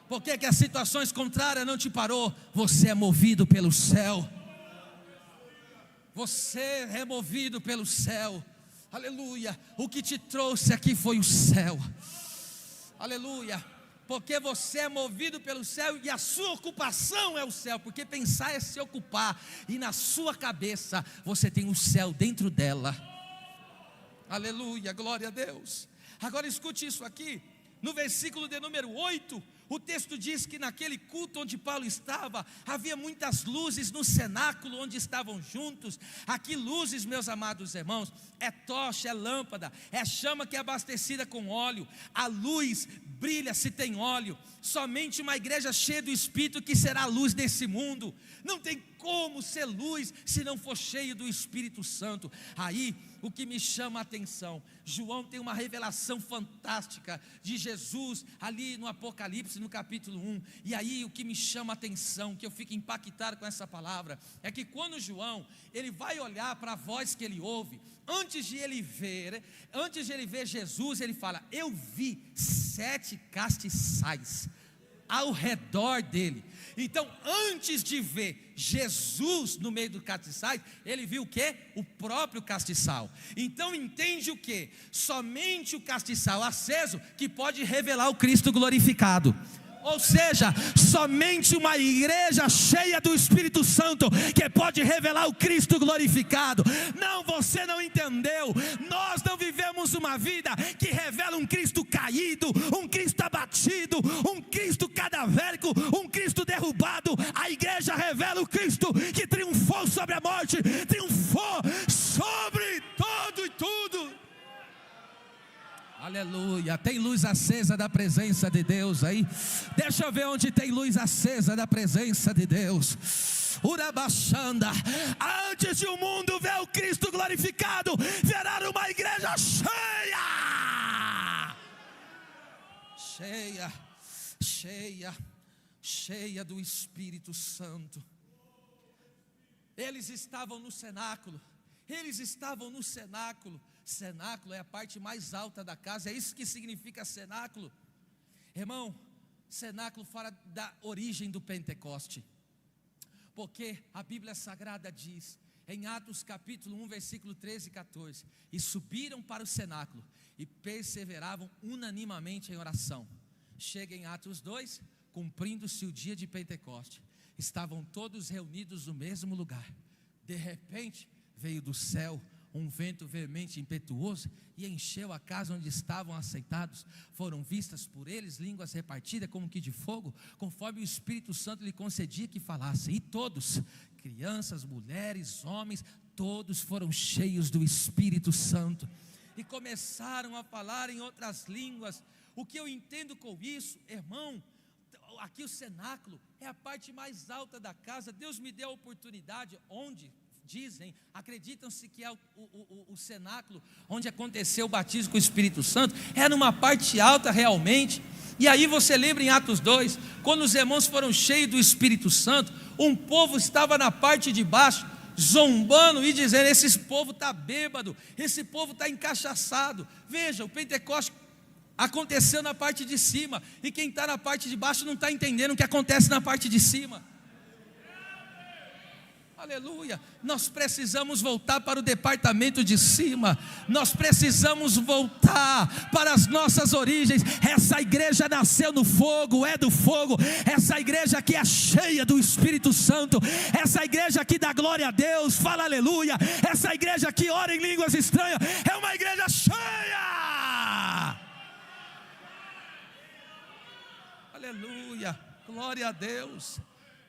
Por que as situações contrárias não te parou? Você é movido pelo céu. Você é movido pelo céu. Aleluia. O que te trouxe aqui foi o céu. Aleluia. Porque você é movido pelo céu e a sua ocupação é o céu. Porque pensar é se ocupar, e na sua cabeça você tem o céu dentro dela. Aleluia, glória a Deus. Agora escute isso aqui. No versículo de número 8, o texto diz que naquele culto onde Paulo estava, havia muitas luzes no cenáculo onde estavam juntos. Aqui luzes, meus amados irmãos, é tocha, é lâmpada, é chama que é abastecida com óleo. A luz brilha se tem óleo. Somente uma igreja cheia do Espírito que será a luz desse mundo. Não tem como ser luz se não for cheio do Espírito Santo. Aí o que me chama a atenção, João tem uma revelação fantástica de Jesus ali no Apocalipse, no capítulo 1. E aí o que me chama a atenção, que eu fico impactado com essa palavra, é que quando João, ele vai olhar para a voz que ele ouve, antes de ele ver Jesus, ele fala: eu vi 7 castiçais ao redor dele. Então, antes de ver Jesus no meio do castiçais, ele viu o quê? O próprio castiçal. Então entende o quê? Somente o castiçal aceso que pode revelar o Cristo glorificado. Ou seja, somente uma igreja cheia do Espírito Santo que pode revelar o Cristo glorificado. Não, você não entendeu. Nós não vivemos uma vida que revela um Cristo caído, um Cristo abatido, um Cristo cadavérico, um Cristo derrubado. A igreja revela o Cristo que triunfou sobre a morte, triunfou sobre todo e tudo. Aleluia. Tem luz acesa da presença de Deus aí? Deixa eu ver onde tem luz acesa da presença de Deus. Urabachanda. Antes de o mundo ver o Cristo glorificado, verá uma igreja cheia do Espírito Santo. Eles estavam no cenáculo. Cenáculo é a parte mais alta da casa. É isso que significa cenáculo. Irmão, cenáculo fala da origem do Pentecoste. Porque a Bíblia Sagrada diz, em Atos capítulo 1, versículo 13 e 14: e subiram para o cenáculo e perseveravam unanimamente em oração. Chega em Atos 2, cumprindo-se o dia de Pentecoste, estavam todos reunidos no mesmo lugar. De repente veio do céu um vento veemente e impetuoso e encheu a casa onde estavam assentados. Foram vistas por eles línguas repartidas como que de fogo, conforme o Espírito Santo lhe concedia que falassem. E todos, crianças, mulheres, homens, todos foram cheios do Espírito Santo e começaram a falar em outras línguas. O que eu entendo com isso, irmão, aqui o cenáculo é a parte mais alta da casa. Deus me deu a oportunidade, onde dizem, acreditam-se que é o cenáculo onde aconteceu o batismo com o Espírito Santo, é numa parte alta realmente. E aí você lembra em Atos 2, quando os irmãos foram cheios do Espírito Santo, um povo estava na parte de baixo, zombando e dizendo: esse povo está bêbado, esse povo está encachaçado. Veja, o Pentecostes aconteceu na parte de cima, e quem está na parte de baixo não está entendendo o que acontece na parte de cima. Aleluia. Nós precisamos voltar para o departamento de cima. Nós precisamos voltar para as nossas origens. Essa igreja nasceu no fogo, é do fogo. Essa igreja aqui é cheia do Espírito Santo. Essa igreja aqui dá glória a Deus, fala aleluia. Essa igreja aqui ora em línguas estranhas. É uma igreja cheia. Aleluia, glória a Deus.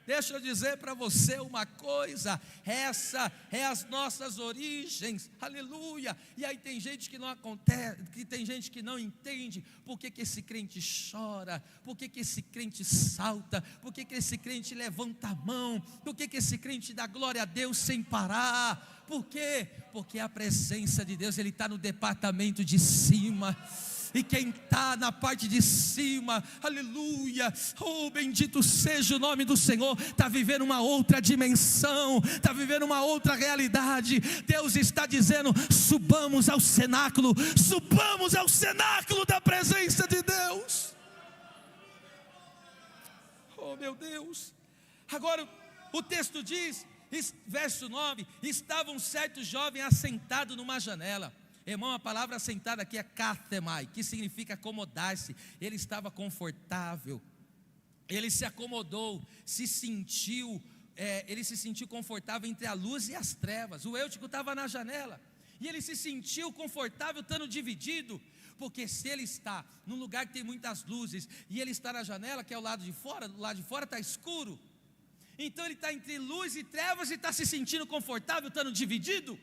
Deixa eu dizer para você uma coisa, essa é as nossas origens, aleluia. E aí tem gente que não acontece, que tem gente que não entende por que esse crente chora, por que esse crente salta, por que esse crente levanta a mão, por que esse crente dá glória a Deus sem parar. Por quê? Porque a presença de Deus, Ele está no departamento de cima. E quem está na parte de cima, aleluia, oh bendito seja o nome do Senhor, está vivendo uma outra dimensão, está vivendo uma outra realidade. Deus está dizendo: subamos ao cenáculo da presença de Deus. Oh meu Deus. Agora o texto diz, verso 9: estava um certo jovem assentado numa janela. Irmão, a palavra assentada aqui é kathemai, que significa acomodar-se. Ele estava confortável, ele se acomodou, ele se sentiu confortável entre a luz e as trevas. O Eutico estava na janela, e ele se sentiu confortável estando dividido, porque se ele está num lugar que tem muitas luzes, e ele está na janela, que é o lado de fora está escuro, então ele está entre luz e trevas, e está se sentindo confortável estando dividido.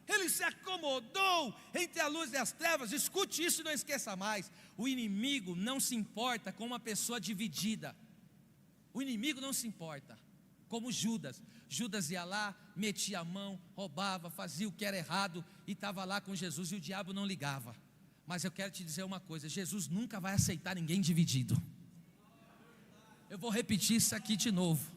Ele se acomodou entre a luz e as trevas. Escute isso e não esqueça mais: o inimigo não se importa com uma pessoa dividida. O inimigo não se importa. Como Judas ia lá, metia a mão, roubava, fazia o que era errado, e estava lá com Jesus, e o diabo não ligava. Mas eu quero te dizer uma coisa: Jesus nunca vai aceitar ninguém dividido. Eu vou repetir isso aqui de novo.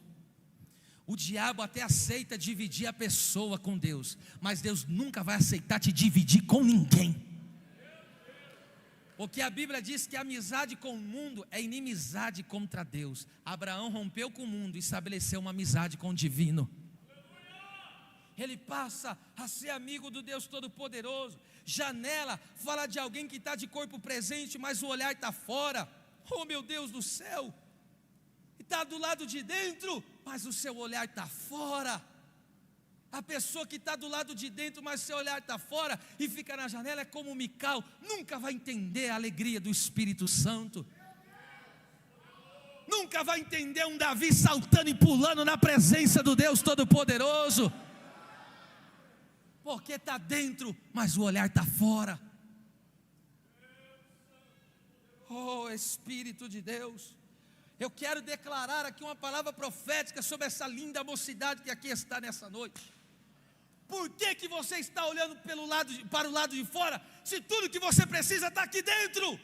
O diabo até aceita dividir a pessoa com Deus, mas Deus nunca vai aceitar te dividir com ninguém. Porque a Bíblia diz que a amizade com o mundo é inimizade contra Deus. Abraão rompeu com o mundo e estabeleceu uma amizade com o divino. Ele passa a ser amigo do Deus Todo-Poderoso. Janela fala de alguém que está de corpo presente, mas o olhar está fora. Oh meu Deus do céu! Está do lado de dentro, mas o seu olhar está fora. A pessoa que está do lado de dentro, mas o seu olhar está fora, e fica na janela, é como Mical, nunca vai entender a alegria do Espírito Santo. Nunca vai entender um Davi saltando e pulando na presença do Deus Todo-Poderoso. Porque está dentro, mas o olhar está fora. Oh Espírito de Deus, eu quero declarar aqui uma palavra profética sobre essa linda mocidade que aqui está nessa noite. Por que você está olhando para o lado de fora, se tudo que você precisa está aqui dentro?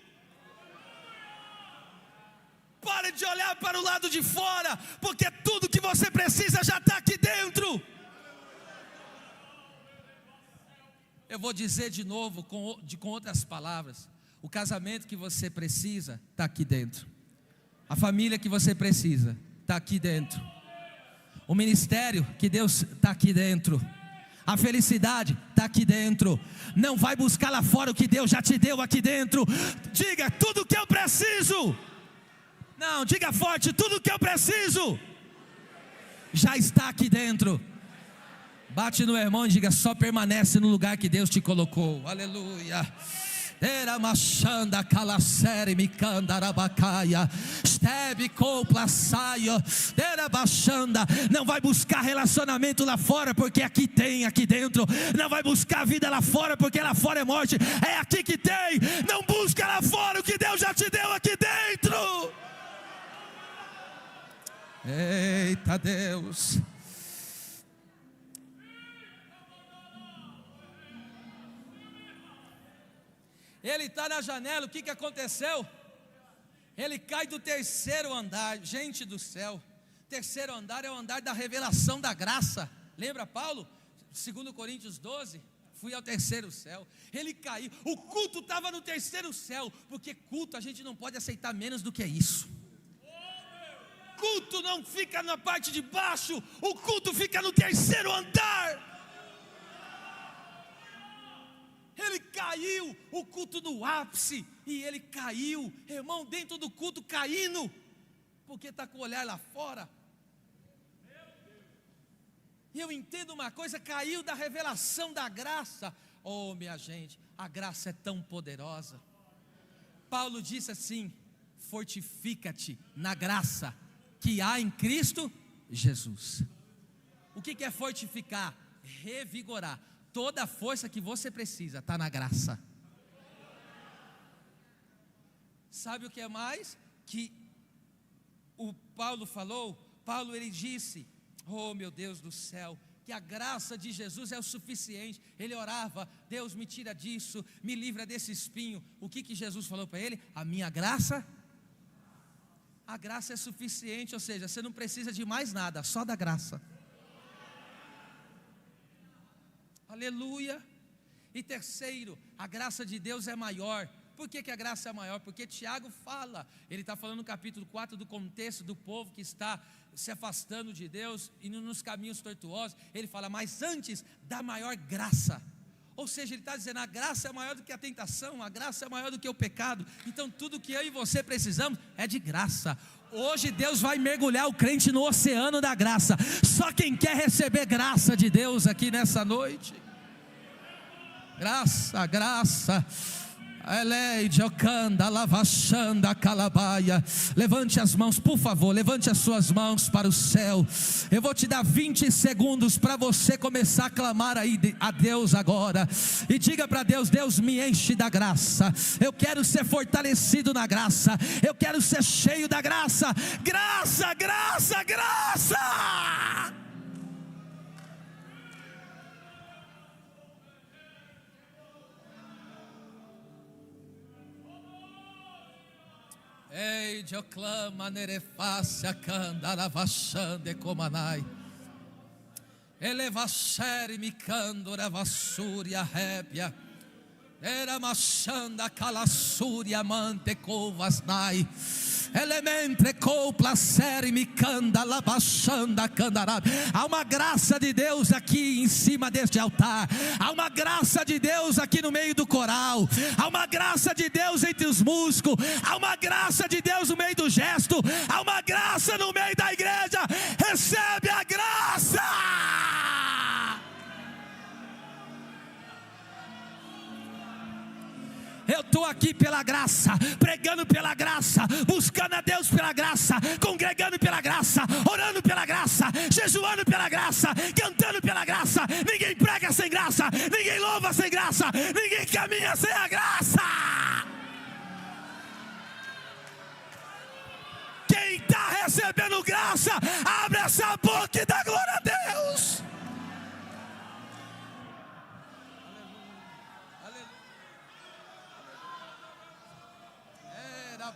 Pare de olhar para o lado de fora, porque tudo que você precisa já está aqui dentro. Eu vou dizer de novo, com outras palavras: o casamento que você precisa está aqui dentro. A família que você precisa está aqui dentro. O ministério que Deus está aqui dentro. A felicidade está aqui dentro. Não vai buscar lá fora o que Deus já te deu aqui dentro. Diga: tudo o que eu preciso. Não, diga forte: tudo o que eu preciso já está aqui dentro. Bate no irmão e diga: só permanece no lugar que Deus te colocou. Aleluia. Era machanda calasere me candarabacaia. Stebe copla saio. Era baixanda. Não vai buscar relacionamento lá fora, porque aqui tem, aqui dentro. Não vai buscar vida lá fora, porque lá fora é morte. É aqui que tem. Não busca lá fora o que Deus já te deu aqui dentro. Eita Deus. Ele está na janela, o que aconteceu? Ele cai do terceiro andar. Gente do céu, terceiro andar é o andar da revelação da graça. Lembra Paulo? 2 Coríntios 12, fui ao terceiro céu. Ele caiu, o culto estava no terceiro céu, porque culto a gente não pode aceitar menos do que isso. Culto não fica na parte de baixo, o culto fica no terceiro andar. Ele caiu, o culto no ápice, e ele caiu, irmão, dentro do culto caindo, porque está com o olhar lá fora. E eu entendo uma coisa, caiu da revelação da graça. Oh minha gente, a graça é tão poderosa. Paulo disse assim: fortifica-te na graça que há em Cristo Jesus. O que é fortificar? Revigorar. Toda a força que você precisa está na graça. Sabe o que é mais? Que o Paulo falou, Paulo ele disse, oh meu Deus do céu, que a graça de Jesus é o suficiente. Ele orava, Deus me tira disso, me livra desse espinho. O que Jesus falou para ele? A minha graça, a graça é suficiente, ou seja, você não precisa de mais nada, só da graça. Aleluia. E terceiro, a graça de Deus é maior. Por que a graça é maior? Porque Tiago fala, ele está falando no capítulo 4 do contexto do povo que está se afastando de Deus, indo nos caminhos tortuosos. Ele fala, mas antes da maior graça. Ou seja, ele está dizendo, a graça é maior do que a tentação, a graça é maior do que o pecado. Então tudo que eu e você precisamos é de graça. Hoje Deus vai mergulhar o crente no oceano da graça. Só quem quer receber graça de Deus aqui nessa noite. Graça, graça. Levante as mãos, por favor, levante as suas mãos para o céu. Eu vou te dar 20 segundos para você começar a clamar aí a Deus agora. E diga para Deus, Deus me enche da graça. Eu quero ser fortalecido na graça. Eu quero ser cheio da graça. Graça, graça, graça. Ei, eu clama nerefácia candaravachande comanai. Elevachere me candora vassúria rébia. Era machanda calassúria mante covasnai. Elementre coplacere me canda labachanda candarab. Há uma graça de Deus aqui em cima deste altar. Há uma graça de Deus aqui no meio do coral. Há uma graça de Deus entre os músicos. Há uma graça de Deus no meio do gesto. Há uma graça no meio da igreja. Recebe a graça. Eu estou aqui pela graça, pregando pela graça, buscando a Deus pela graça, congregando pela graça, orando pela graça, jejuando pela graça, cantando pela graça. Ninguém prega sem graça, ninguém louva sem graça, ninguém caminha sem a graça. Quem está recebendo graça, abre essa boca e dá glória a Deus.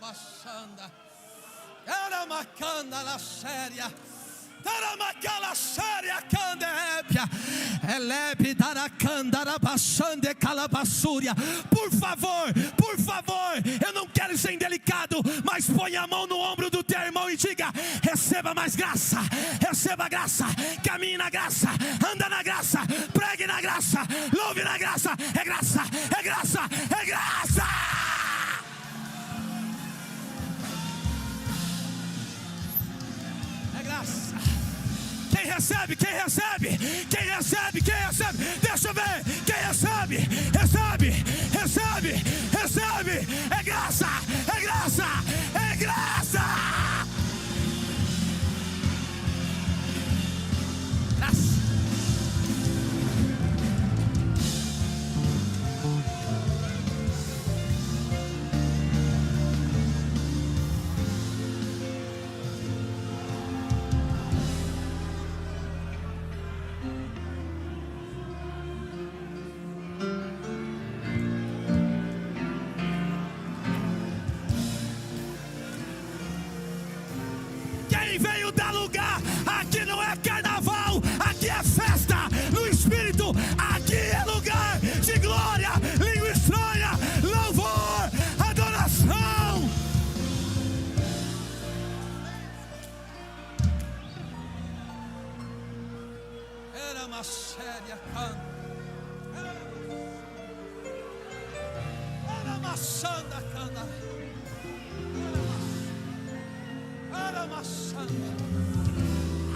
Baixanda, era macanda la séria, era macala séria candébia, elebe daracanda la baixande calabassúria. Por favor, eu não quero ser indelicado, mas põe a mão no ombro do teu irmão e diga: receba mais graça, receba graça, caminhe na graça, anda na graça, pregue na graça, louve na graça. É graça, é graça, é graça. Quem recebe, quem recebe, quem recebe, quem recebe, deixa eu ver, quem recebe, recebe, recebe,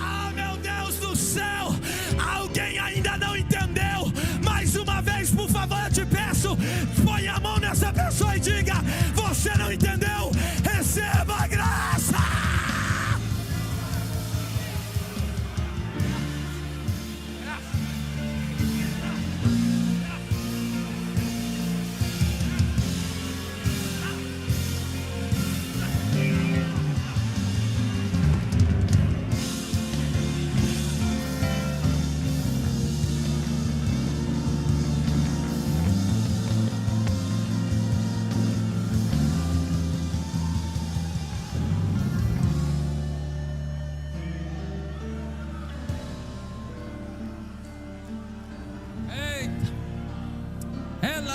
Ah, meu Deus do céu, alguém ainda não entendeu? Mais uma vez, por favor, eu te peço, põe a mão nessa pessoa e diga: você não entendeu? Receba a graça.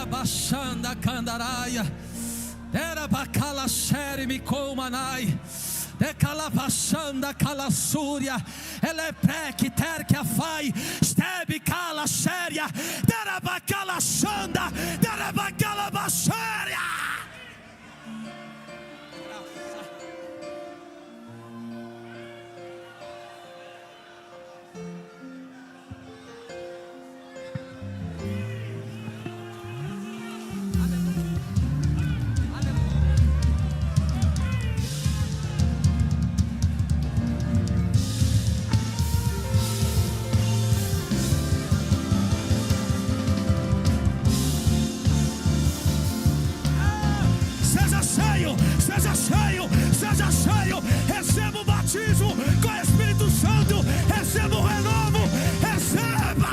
Baixanda candaraia, era bacala xere me comanai, de calabachanda calassúria, ela é preque terque afai, stebe cala xéria, era bacala xanda, era bacala baxéria. Seja cheio, receba o batismo com o Espírito Santo, receba o renovo, receba.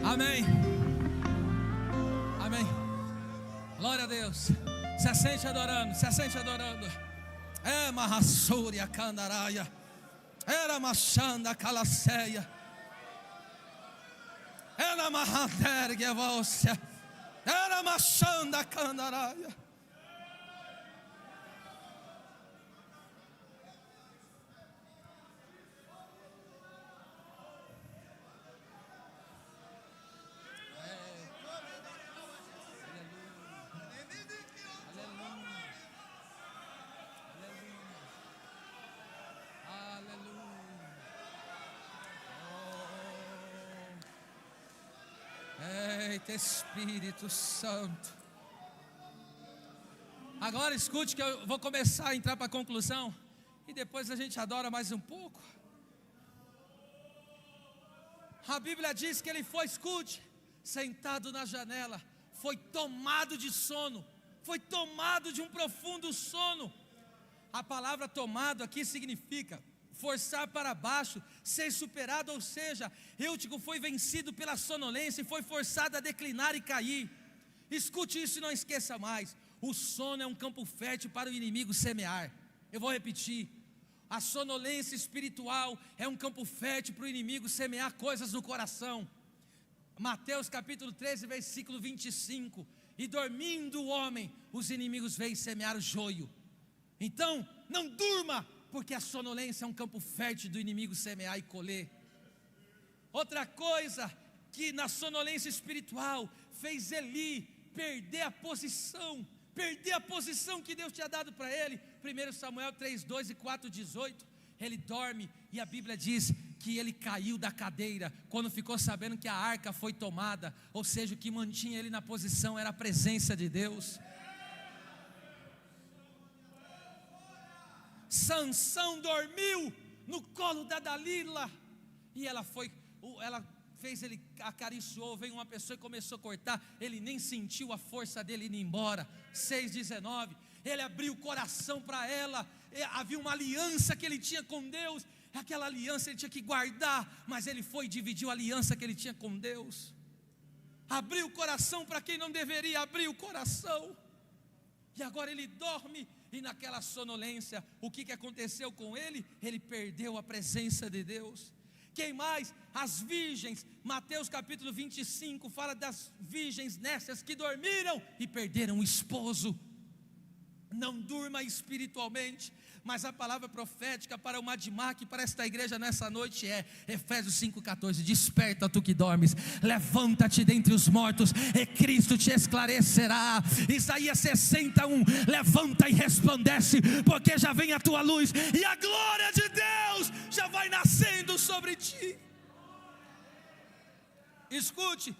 Amém. Amém. Glória a Deus. Se assente adorando, se assente adorando. É Mahassúria Candaraia, era Machanda Calaceia, era Mahadergue Vócia, era Machanda Candaraia. Eita, Espírito Santo. Agora escute que eu vou começar a entrar para a conclusão e depois a gente adora mais um pouco. A Bíblia diz que ele foi, escute, sentado na janela, foi tomado de sono, foi tomado de um profundo sono. A palavra tomado aqui significa forçar para baixo, ser superado, ou seja, Eutico foi vencido pela sonolência e foi forçado a declinar e cair. Escute isso e não esqueça mais: o sono é um campo fértil para o inimigo semear. Eu vou repetir: a sonolência espiritual é um campo fértil para o inimigo semear coisas no coração. Mateus capítulo 13, versículo 25: e dormindo o homem, os inimigos vêm semear o joio. Então, não durma, porque a sonolência é um campo fértil do inimigo semear e colher. Outra coisa que na sonolência espiritual fez Eli perder a posição que Deus tinha dado para ele. 1 Samuel 3:2 e 4:18. Ele dorme e a Bíblia diz que ele caiu da cadeira quando ficou sabendo que a arca foi tomada. Ou seja, o que mantinha ele na posição era a presença de Deus. Sansão dormiu no colo da Dalila e ela fez, ele acariciou, veio uma pessoa e começou a cortar, ele nem sentiu a força dele indo embora. 6:19, ele abriu o coração para ela, havia uma aliança que ele tinha com Deus, aquela aliança ele tinha que guardar, mas ele foi e dividiu a aliança que ele tinha com Deus. Abriu o coração para quem não deveria abrir o coração, e agora ele dorme. E naquela sonolência, o que aconteceu com ele? Ele perdeu a presença de Deus. Quem mais? As virgens. Mateus capítulo 25 fala das virgens nessas que dormiram e perderam o esposo. Não durma espiritualmente, mas a palavra profética para o Madimac, para esta igreja nessa noite é Efésios 5,14: desperta tu que dormes, levanta-te dentre os mortos, e Cristo te esclarecerá. Isaías 61, levanta e resplandece, porque já vem a tua luz, e a glória de Deus já vai nascendo sobre ti. Escute,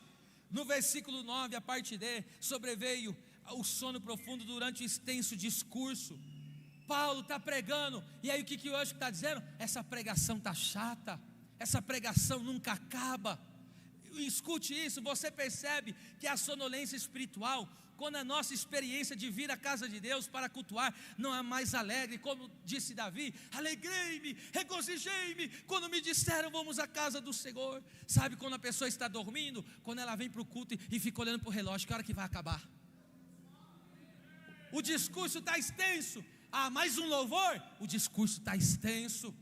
no versículo 9, a parte D, sobreveio o sono profundo durante o extenso discurso. Paulo está pregando, e aí o que o anjo está dizendo? Essa pregação está chata, essa pregação nunca acaba. Escute isso, você percebe que a sonolência espiritual, quando a nossa experiência de vir à casa de Deus para cultuar não é mais alegre, como disse Davi: alegrei-me, regozijei-me quando me disseram vamos à casa do Senhor. Sabe quando a pessoa está dormindo, quando ela vem para o culto e fica olhando para o relógio, que hora que vai acabar? O discurso está extenso, mais um louvor, o discurso está extenso.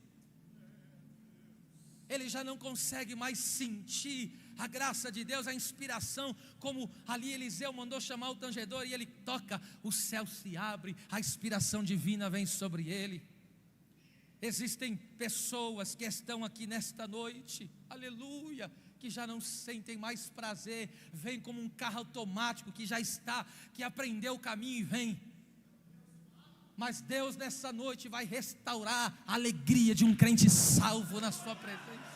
Ele já não consegue mais sentir a graça de Deus, a inspiração, como ali Eliseu mandou chamar o tangedor e ele toca, o céu se abre, a inspiração divina vem sobre ele. Existem pessoas que estão aqui nesta noite, aleluia, que já não sentem mais prazer, vem como um carro automático que já está, que aprendeu o caminho e vem. Mas Deus nessa noite vai restaurar a alegria de um crente salvo na sua presença.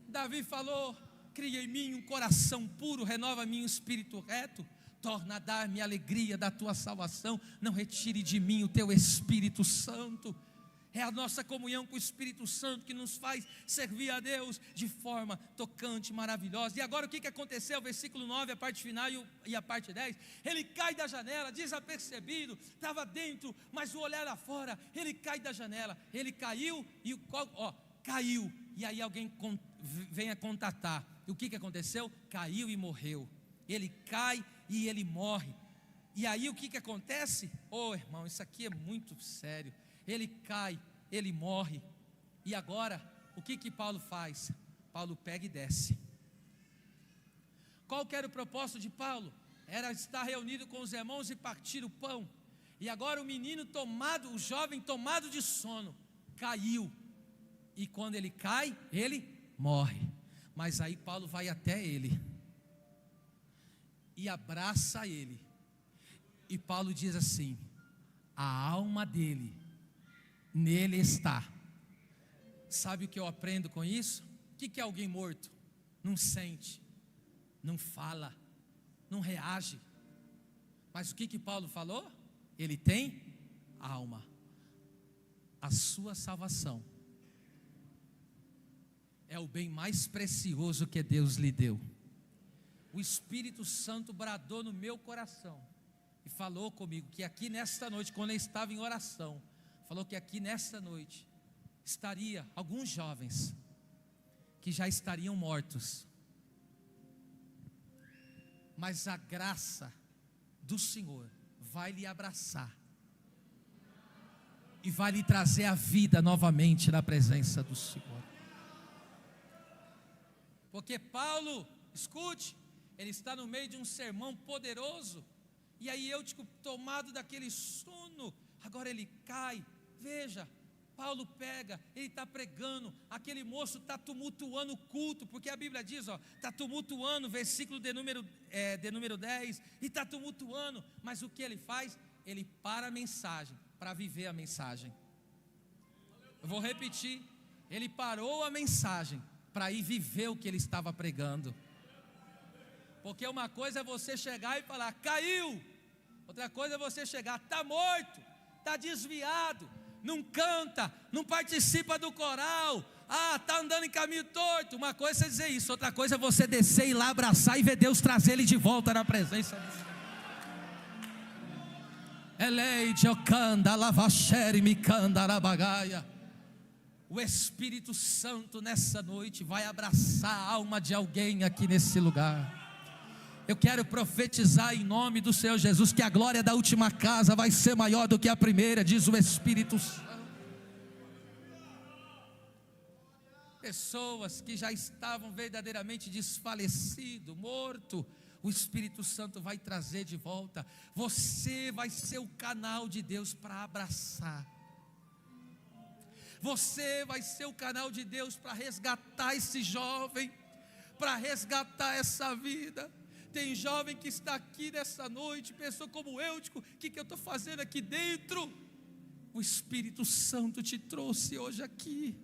Davi falou: cria em mim um coração puro, renova em mim um espírito reto, torna a dar-me a alegria da tua salvação, não retire de mim o teu Espírito Santo. É a nossa comunhão com o Espírito Santo que nos faz servir a Deus de forma tocante, maravilhosa. E agora o que aconteceu? Versículo 9, a parte final e a parte 10. Ele cai da janela, desapercebido, estava dentro, mas o olhar lá fora. Ele cai da janela, ele caiu e caiu. E aí alguém vem a contatar. E o que aconteceu? Caiu e morreu. Ele cai e ele morre. E aí o que acontece? Irmão, isso aqui é muito sério. Ele cai, ele morre. E agora, o que Paulo faz? Paulo pega e desce. Qual que era o propósito de Paulo? Era estar reunido com os irmãos e partir o pão. E agora o menino o jovem tomado de sono, caiu. E quando ele cai, ele morre. Mas aí Paulo vai até ele e abraça ele. E Paulo diz assim: a alma dele nele está. Sabe o que eu aprendo com isso? O que é alguém morto? Não sente, não fala, não reage. Mas o que Paulo falou? Ele tem alma. A sua salvação é o bem mais precioso que Deus lhe deu. O Espírito Santo bradou no meu coração e falou comigo que aqui nesta noite, quando eu estava em oração, falou que aqui nesta noite estaria alguns jovens que já estariam mortos, mas a graça do Senhor vai lhe abraçar e vai lhe trazer a vida novamente na presença do Senhor. Porque Paulo, escute, ele está no meio de um sermão poderoso, e aí eu, tomado daquele sono, agora ele cai. Veja, Paulo pega, ele está pregando, aquele moço está tumultuando o culto, porque a Bíblia diz, está tumultuando, versículo de número 10, e está tumultuando, mas o que ele faz? Ele para a mensagem, para viver a mensagem. Eu vou repetir, ele parou a mensagem, para ir viver o que ele estava pregando. Porque uma coisa é você chegar e falar, caiu, outra coisa é você chegar, está morto, está desviado, não canta, não participa do coral, está andando em caminho torto. Uma coisa é dizer isso, outra coisa é você descer e ir lá abraçar e ver Deus trazer ele de volta na presença do Senhor. Eleide ocanda, lavachere me canda arabagaia. O Espírito Santo nessa noite vai abraçar a alma de alguém aqui nesse lugar. Eu quero profetizar em nome do Senhor Jesus que a glória da última casa vai ser maior do que a primeira, diz o Espírito Santo. pessoas que já estavam verdadeiramente desfalecidos, mortos. O Espírito Santo vai trazer de volta. Você vai ser o canal de Deus para abraçar. Você vai ser o canal de Deus para resgatar esse jovem, para resgatar essa vida. Tem jovem que está aqui nessa noite, pensou como eu, o que eu estou fazendo aqui dentro? O Espírito Santo te trouxe hoje aqui.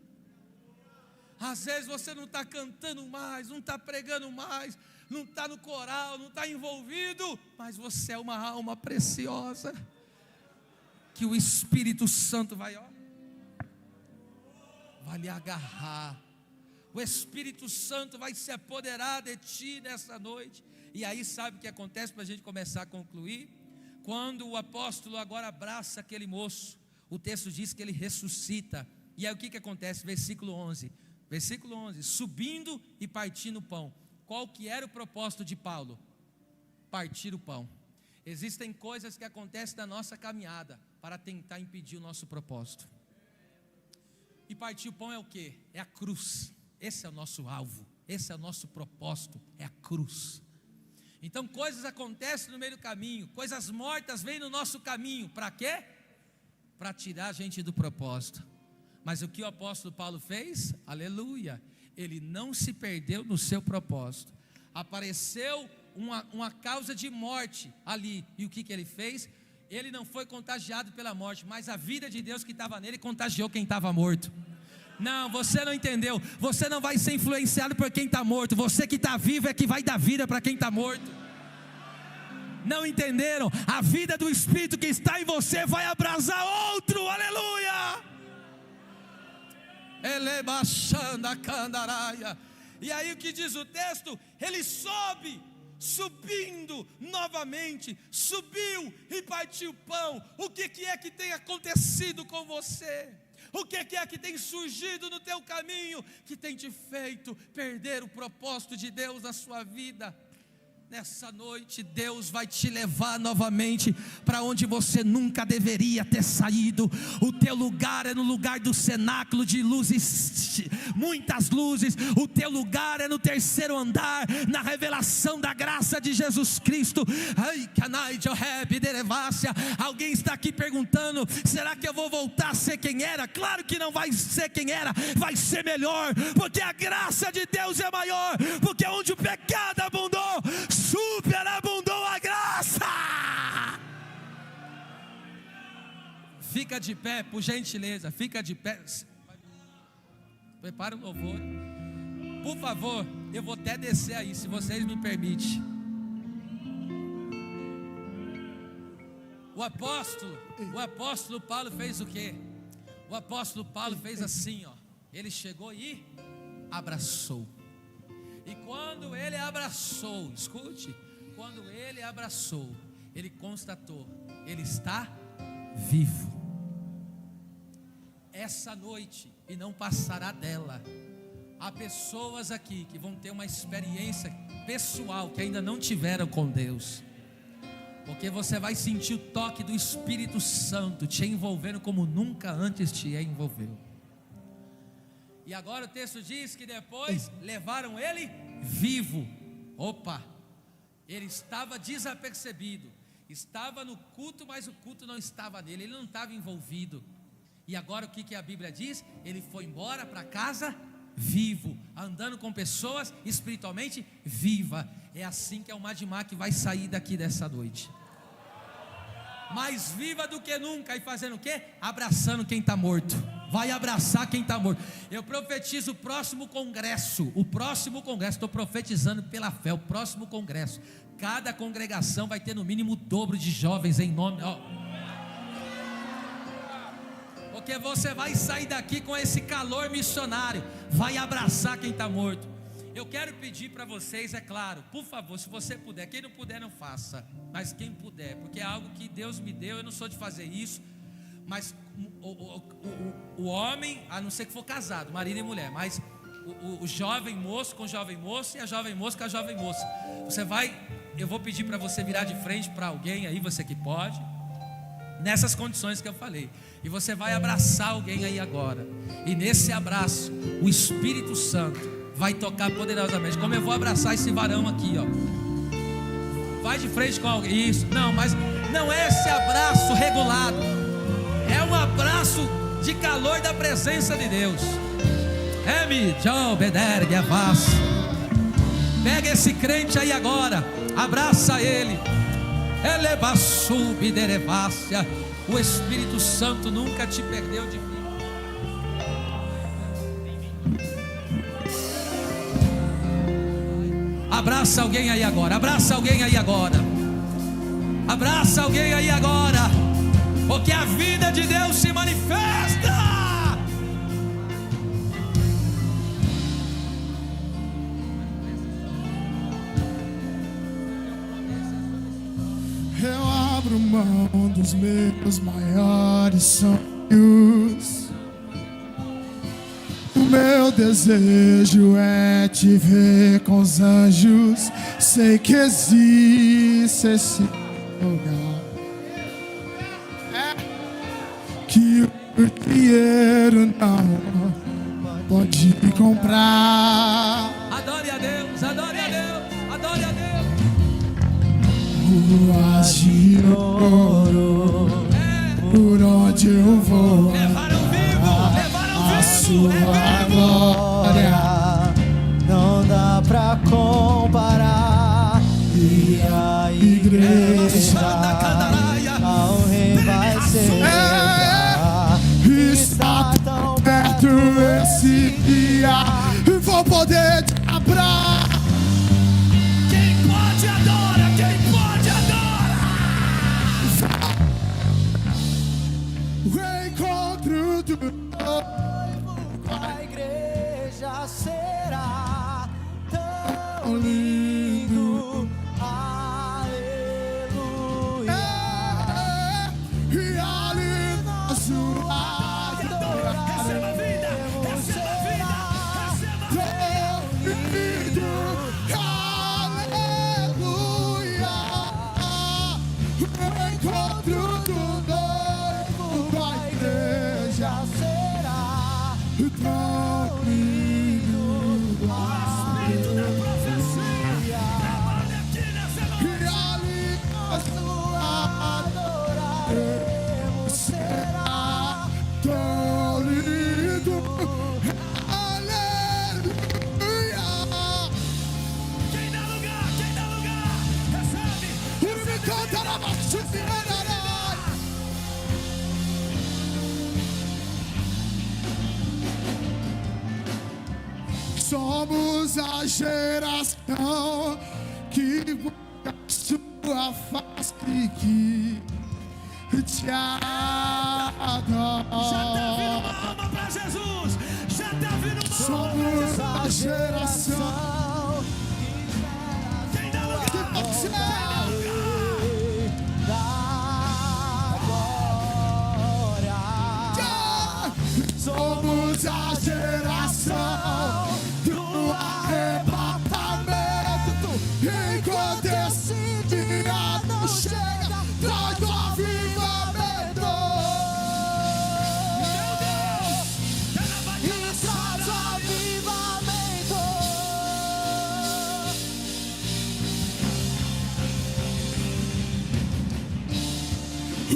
Às vezes você não está cantando mais, não está pregando mais, não está no coral, não está envolvido, mas você é uma alma preciosa, que o Espírito Santo vai lhe agarrar. O Espírito Santo vai se apoderar de ti nessa noite. E aí sabe o que acontece, para a gente começar a concluir? Quando o apóstolo agora abraça aquele moço, o texto diz que ele ressuscita. E aí o que acontece? Versículo 11, subindo e partindo o pão. Qual que era o propósito de Paulo? Partir o pão. Existem coisas que acontecem na nossa caminhada para tentar impedir o nosso propósito. E partir o pão é o que? É a cruz. Esse é o nosso alvo, esse é o nosso propósito, é a cruz. Então coisas acontecem no meio do caminho, coisas mortas vêm no nosso caminho, para quê? Para tirar a gente do propósito. Mas o que o apóstolo Paulo fez? Aleluia, ele não se perdeu no seu propósito. Apareceu uma causa de morte ali, e o que ele fez? Ele não foi contagiado pela morte, mas a vida de Deus que estava nele contagiou quem estava morto. Não, você não entendeu. Você não vai ser influenciado por quem está morto. Você que está vivo é que vai dar vida para quem está morto. Não entenderam? A vida do Espírito que está em você vai abrasar outro. Aleluia! E aí o que diz o texto? Ele sobe, subindo novamente, subiu e partiu o pão. O que é que tem acontecido com você? O que é que tem surgido no teu caminho, que tem te feito perder o propósito de Deus na sua vida? Nessa noite Deus vai te levar novamente para onde você nunca deveria ter saído. O teu lugar é no lugar do cenáculo de luzes, muitas luzes. O teu lugar é no terceiro andar, na revelação da graça de Jesus Cristo. Alguém está aqui perguntando: será que eu vou voltar a ser quem era? Claro que não vai ser quem era, vai ser melhor, porque a graça de Deus é maior, porque onde o pecado abundou, superabundou a graça. Fica de pé, por gentileza, fica de pé. Prepara o louvor. Por favor, eu vou até descer aí, se vocês me permitem. O apóstolo Paulo fez o quê? O apóstolo Paulo fez assim, ó. Ele chegou e abraçou. E quando ele abraçou, escute, quando ele abraçou, ele constatou: ele está vivo. Essa noite, e não passará dela, há pessoas aqui que vão ter uma experiência pessoal que ainda não tiveram com Deus, porque você vai sentir o toque do Espírito Santo te envolvendo como nunca antes te envolveu. E agora o texto diz que depois levaram ele vivo. Opa, ele estava desapercebido, estava no culto, mas o culto não estava nele, ele não estava envolvido. E agora o que a Bíblia diz? Ele foi embora para casa vivo, andando com pessoas espiritualmente viva. É assim que a Almadimac vai sair daqui dessa noite, mais viva do que nunca. E fazendo o quê? Abraçando quem está morto. Vai abraçar quem está morto. Eu profetizo o próximo congresso, estou profetizando pela fé, o próximo congresso, cada congregação vai ter no mínimo o dobro de jovens em nome, porque você vai sair daqui com esse calor missionário, vai abraçar quem está morto. Eu quero pedir para vocês, é claro, por favor, se você puder, quem não puder não faça, mas quem puder, porque é algo que Deus me deu, eu não sou de fazer isso, mas o homem, a não ser que for casado, marido e mulher, mas o jovem moço com o jovem moço e a jovem moça com a jovem moça, eu vou pedir para você virar de frente para alguém aí, você que pode, nessas condições que eu falei. E você vai abraçar alguém aí agora. E nesse abraço, o Espírito Santo vai tocar poderosamente. Como eu vou abraçar esse varão aqui, ó. Vai de frente com alguém. Isso. Não, mas não é esse abraço regulado. É um abraço de calor da presença de Deus. Pega esse crente aí agora. Abraça ele. O Espírito Santo nunca te perdeu de mim. Abraça alguém aí agora. Abraça alguém aí agora. Abraça alguém aí agora. Porque a vida de Deus se manifesta. Eu abro mão dos meus maiores sonhos. O meu desejo é te ver com os anjos. Sei que existe esse lugar que o dinheiro não pode comprar. Adore a Deus, adore a Deus, adore a Deus. Ruas de ouro, por onde eu vou, Levaram vivo, a sua glória não dá pra comparar. E a igreja ao rei vai ser. Está tão perto esse dia, vou poder te abraçar. Quem pode adora, quem pode adora. O encontro do noivo A igreja será tão lindo. aleluia. E ali nós o Receba vida, receba vida, receba vida. aleluia. O encontro do noivo com a igreja será tão lindo. Espírito da profecia, trabalha aqui nessa E noite. ali nós adoraremos. será tão lindo. Aleluia. Quem dá lugar, recebe. Me canta na baixinha. Somos a geração que busca sua face, que te adora. Já tá vindo uma alma pra Jesus. Já tá vindo uma alma Somos pra a Jesus. geração Quem dá lugar, que você Da glória. somos a geração do arrebatamento. Enquanto esse dia não chega, traz o avivamento. E traz avivamento. O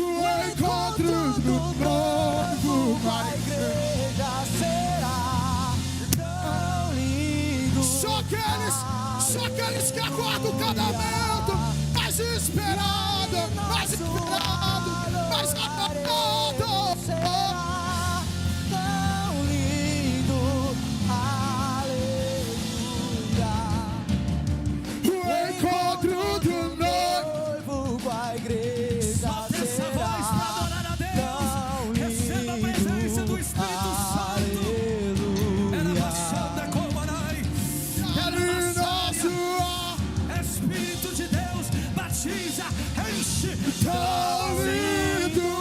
encontro do noivo A vai igreja será tão lindo. Só aqueles que aguardam o casamento, mais esperado, mais esperado, mais aguardado. Será tão lindo. Aleluia. O encontro do noivo Noivo com a igreja solta essa voz pra será adorar a Deus. tão Receba a presença do Espírito Santo. Era aleluia. baixada como Arai. ali nosso Espírito de Deus batiza, enche. tão lindo.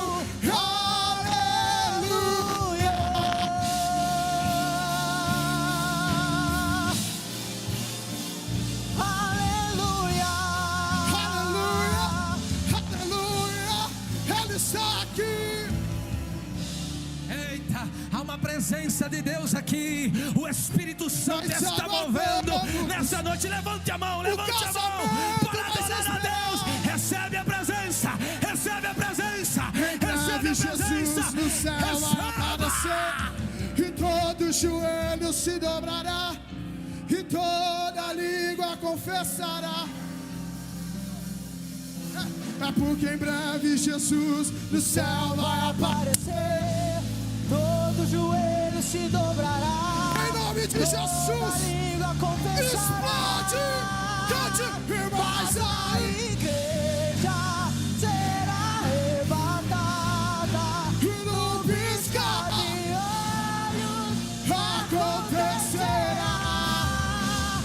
presença de Deus aqui. O Espírito Santo Nós está aguardamos movendo nessa noite. Levante a mão, levante a mão para adorar a Deus. Recebe a presença, recebe a presença, Em breve Jesus no céu vai aparecer, e todo joelho se dobrará, e toda língua confessará. É porque em breve Jesus no céu vai aparecer, todo joelho se dobrará. em nome de Jesus. Toda língua confessará. Explode, cante e mais A igreja será arrebatada. e no piscar De olhos acontecerá.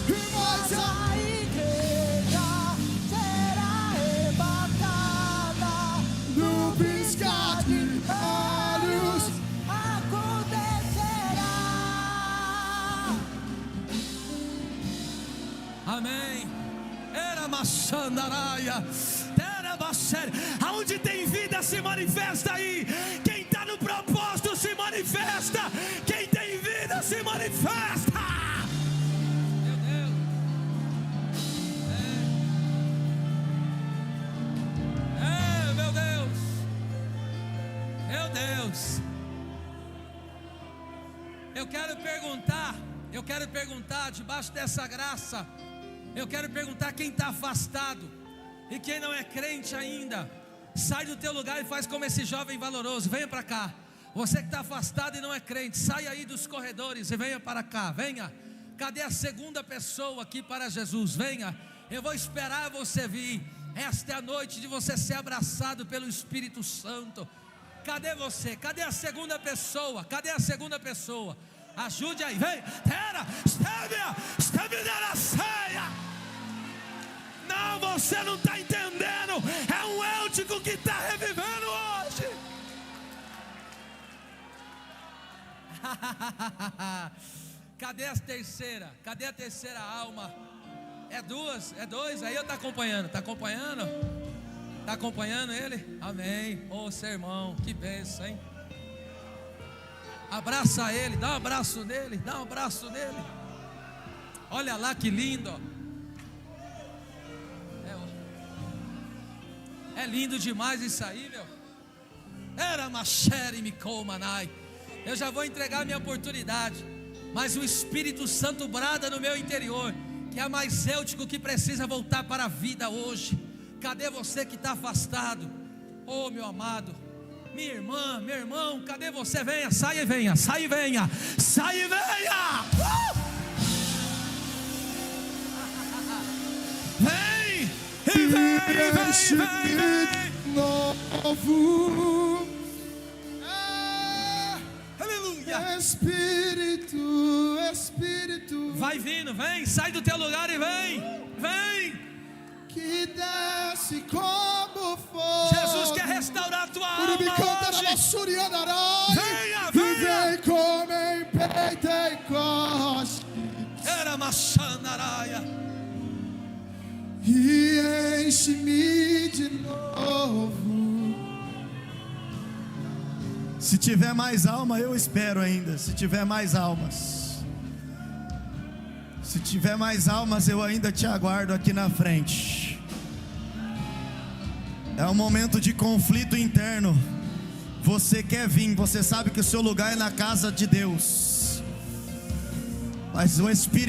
E mais a igreja será arrebatada. no piscar de olhos. Acontecerá. Amém. Era maçandaraia. Era maçã. Aonde tem vida se manifesta aí. Quem está no propósito se manifesta. Quem tem vida se manifesta. Meu Deus. Meu Deus. Meu Deus. Eu quero perguntar debaixo dessa graça. Eu quero perguntar quem está afastado e quem não é crente ainda. Sai do teu lugar e faz como esse jovem valoroso. Venha para cá. Você que está afastado e não é crente, saia aí dos corredores e venha para cá. Venha. Cadê a segunda pessoa aqui para Jesus? Venha. Eu vou esperar você vir. Esta é a noite de você ser abraçado pelo Espírito Santo. Cadê você? Cadê a segunda pessoa? Cadê a segunda pessoa? Ajude aí, vem. Tera, esteve na ceia. Não, você não está entendendo. É um Eutico que está revivendo hoje. Cadê a terceira? Cadê a terceira alma? É duas? É dois? Aí eu estou acompanhando. Está acompanhando? Está acompanhando ele? Amém. Ô sermão, que bênção, hein? Abraça ele, dá um abraço nele, dá um abraço nele. Olha lá que lindo. É lindo demais isso aí, meu. Era machere me comanai. Eu já vou entregar a minha oportunidade, mas o Espírito Santo brada no meu interior que é mais Eutico que precisa voltar para a vida hoje. Cadê você que está afastado? Oh meu amado, minha irmã, meu irmão, cadê você? Venha, saia e venha, saia e venha, saia e venha. Vem, e vem, vem. Novo. Aleluia. Espírito, Espírito. Vai vindo, vem, sai do teu lugar e vem, vem. Que desce como fogo. Jesus quer restaurar a tua alma hoje. Venha, venha. Vem como em Pentecostes. Era machanaraia. E enche-me de novo. Se tiver mais alma, eu espero ainda. Se tiver mais almas. Se tiver mais almas, eu ainda te aguardo aqui na frente. É um momento de conflito interno. Você quer vir, você sabe que o seu lugar é na casa de Deus, mas o Espírito